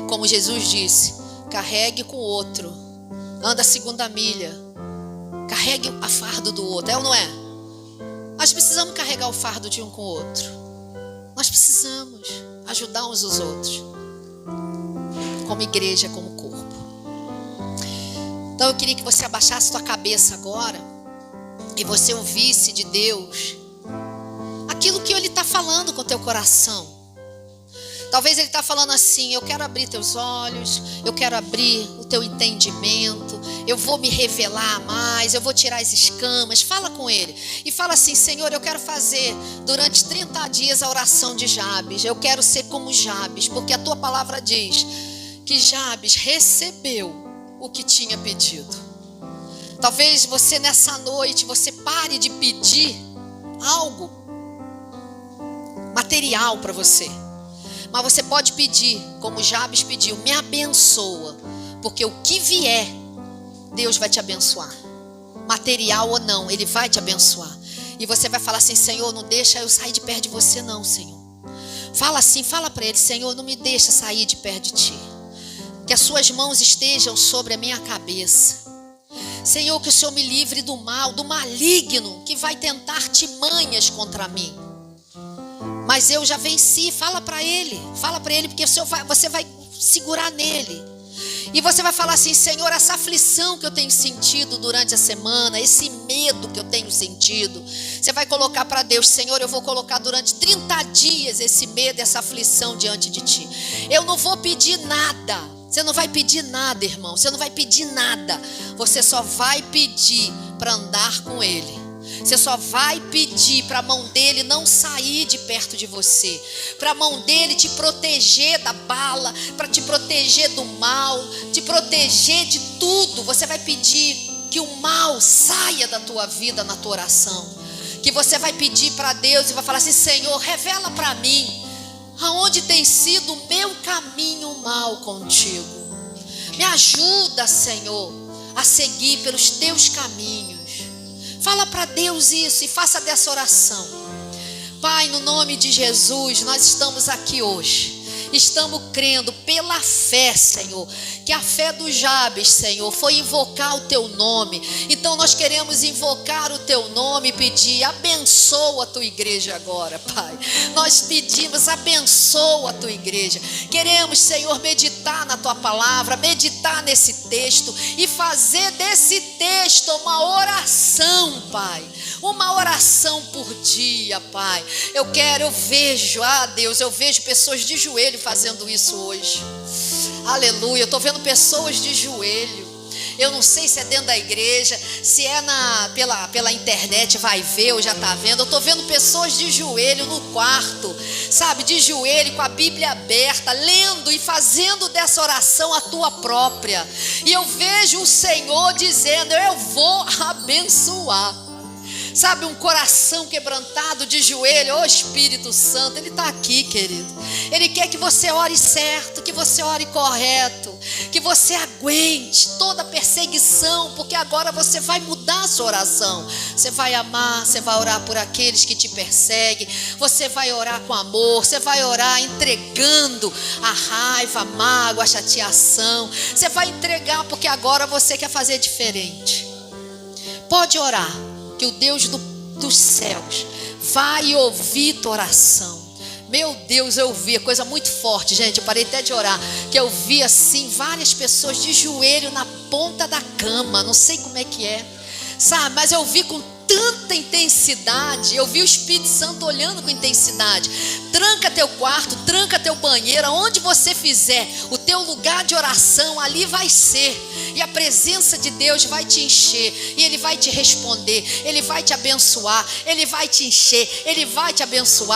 como Jesus disse, carregue com o outro. Anda a segunda milha. Carregue a fardo do outro, é ou não é? Nós precisamos carregar o fardo de um com o outro. Nós precisamos ajudar uns aos outros. Como igreja, como corpo. Então eu queria que você abaixasse sua cabeça agora e você ouvisse de Deus aquilo que Ele está falando com o teu coração. Talvez Ele está falando assim: eu quero abrir teus olhos, eu quero abrir o teu entendimento, eu vou me revelar mais, eu vou tirar as escamas. Fala com Ele e fala assim: Senhor, eu quero fazer durante 30 dias a oração de Jabes. Eu quero ser como Jabes, porque a tua palavra diz que Jabes recebeu o que tinha pedido. Talvez você nessa noite, você pare de pedir algo material para você. Mas você pode pedir, como Jabes pediu: me abençoa, porque o que vier, Deus vai te abençoar. Material ou não, Ele vai te abençoar. E você vai falar assim: Senhor, não deixa eu sair de perto de você não, Senhor. Fala assim, fala para Ele: Senhor, não me deixa sair de perto de Ti. Que as suas mãos estejam sobre a minha cabeça. Senhor, que o Senhor me livre do mal, do maligno, que vai tentar artimanhas contra mim. Mas eu já venci. Fala para Ele, porque você vai segurar nele. E você vai falar assim: Senhor, essa aflição que eu tenho sentido durante a semana, esse medo que eu tenho sentido, você vai colocar para Deus: Senhor, eu vou colocar durante 30 dias esse medo, essa aflição diante de Ti. Eu não vou pedir nada. Você não vai pedir nada, irmão. Você não vai pedir nada. Você só vai pedir para andar com Ele. Você só vai pedir para a mão dele não sair de perto de você, para a mão dele te proteger da bala, para te proteger do mal, te proteger de tudo. Você vai pedir que o mal saia da tua vida na tua oração, que você vai pedir para Deus e vai falar assim: Senhor, revela para mim aonde tem sido o meu caminho mal contigo. Me ajuda, Senhor, a seguir pelos teus caminhos. Fala para Deus isso e faça dessa oração. Pai, no nome de Jesus, nós estamos aqui hoje. Estamos crendo pela fé, Senhor, que a fé do Jabes, Senhor, foi invocar o Teu nome. Então nós queremos invocar o Teu nome e pedir: abençoa a Tua igreja agora, Pai. Nós pedimos: abençoa a Tua igreja. Queremos, Senhor, meditar na Tua palavra, meditar nesse texto e fazer desse texto uma oração, Pai. Uma oração por dia, Pai. Eu vejo, Deus, eu vejo pessoas de joelho fazendo isso hoje. Aleluia, eu estou vendo pessoas de joelho. Eu não sei se é dentro da igreja, se é pela internet, vai ver ou já está vendo. Eu estou vendo pessoas de joelho no quarto, sabe, de joelho com a Bíblia aberta, lendo e fazendo dessa oração a tua própria. E eu vejo o Senhor dizendo: eu vou abençoar. Sabe, um coração quebrantado de joelho, ô Espírito Santo, Ele está aqui, querido. Ele quer que você ore certo, que você ore correto, que você aguente toda perseguição, porque agora você vai mudar a sua oração. Você vai amar, você vai orar por aqueles que te perseguem, você vai orar com amor, você vai orar entregando a raiva, a mágoa, a chateação. Você vai entregar porque agora você quer fazer diferente. Pode orar, que o Deus dos céus vai ouvir tua oração. Meu Deus, eu vi coisa muito forte, gente. Eu parei até de orar, que eu vi assim várias pessoas de joelho na ponta da cama. Não sei como é que é, sabe, mas eu vi com tanta intensidade. Eu vi o Espírito Santo olhando com intensidade. Tranca teu quarto, tranca teu banheiro, onde você fizer o teu lugar de oração, ali vai ser. E a presença de Deus vai te encher, e Ele vai te responder, Ele vai te abençoar, Ele vai te encher, Ele vai te abençoar.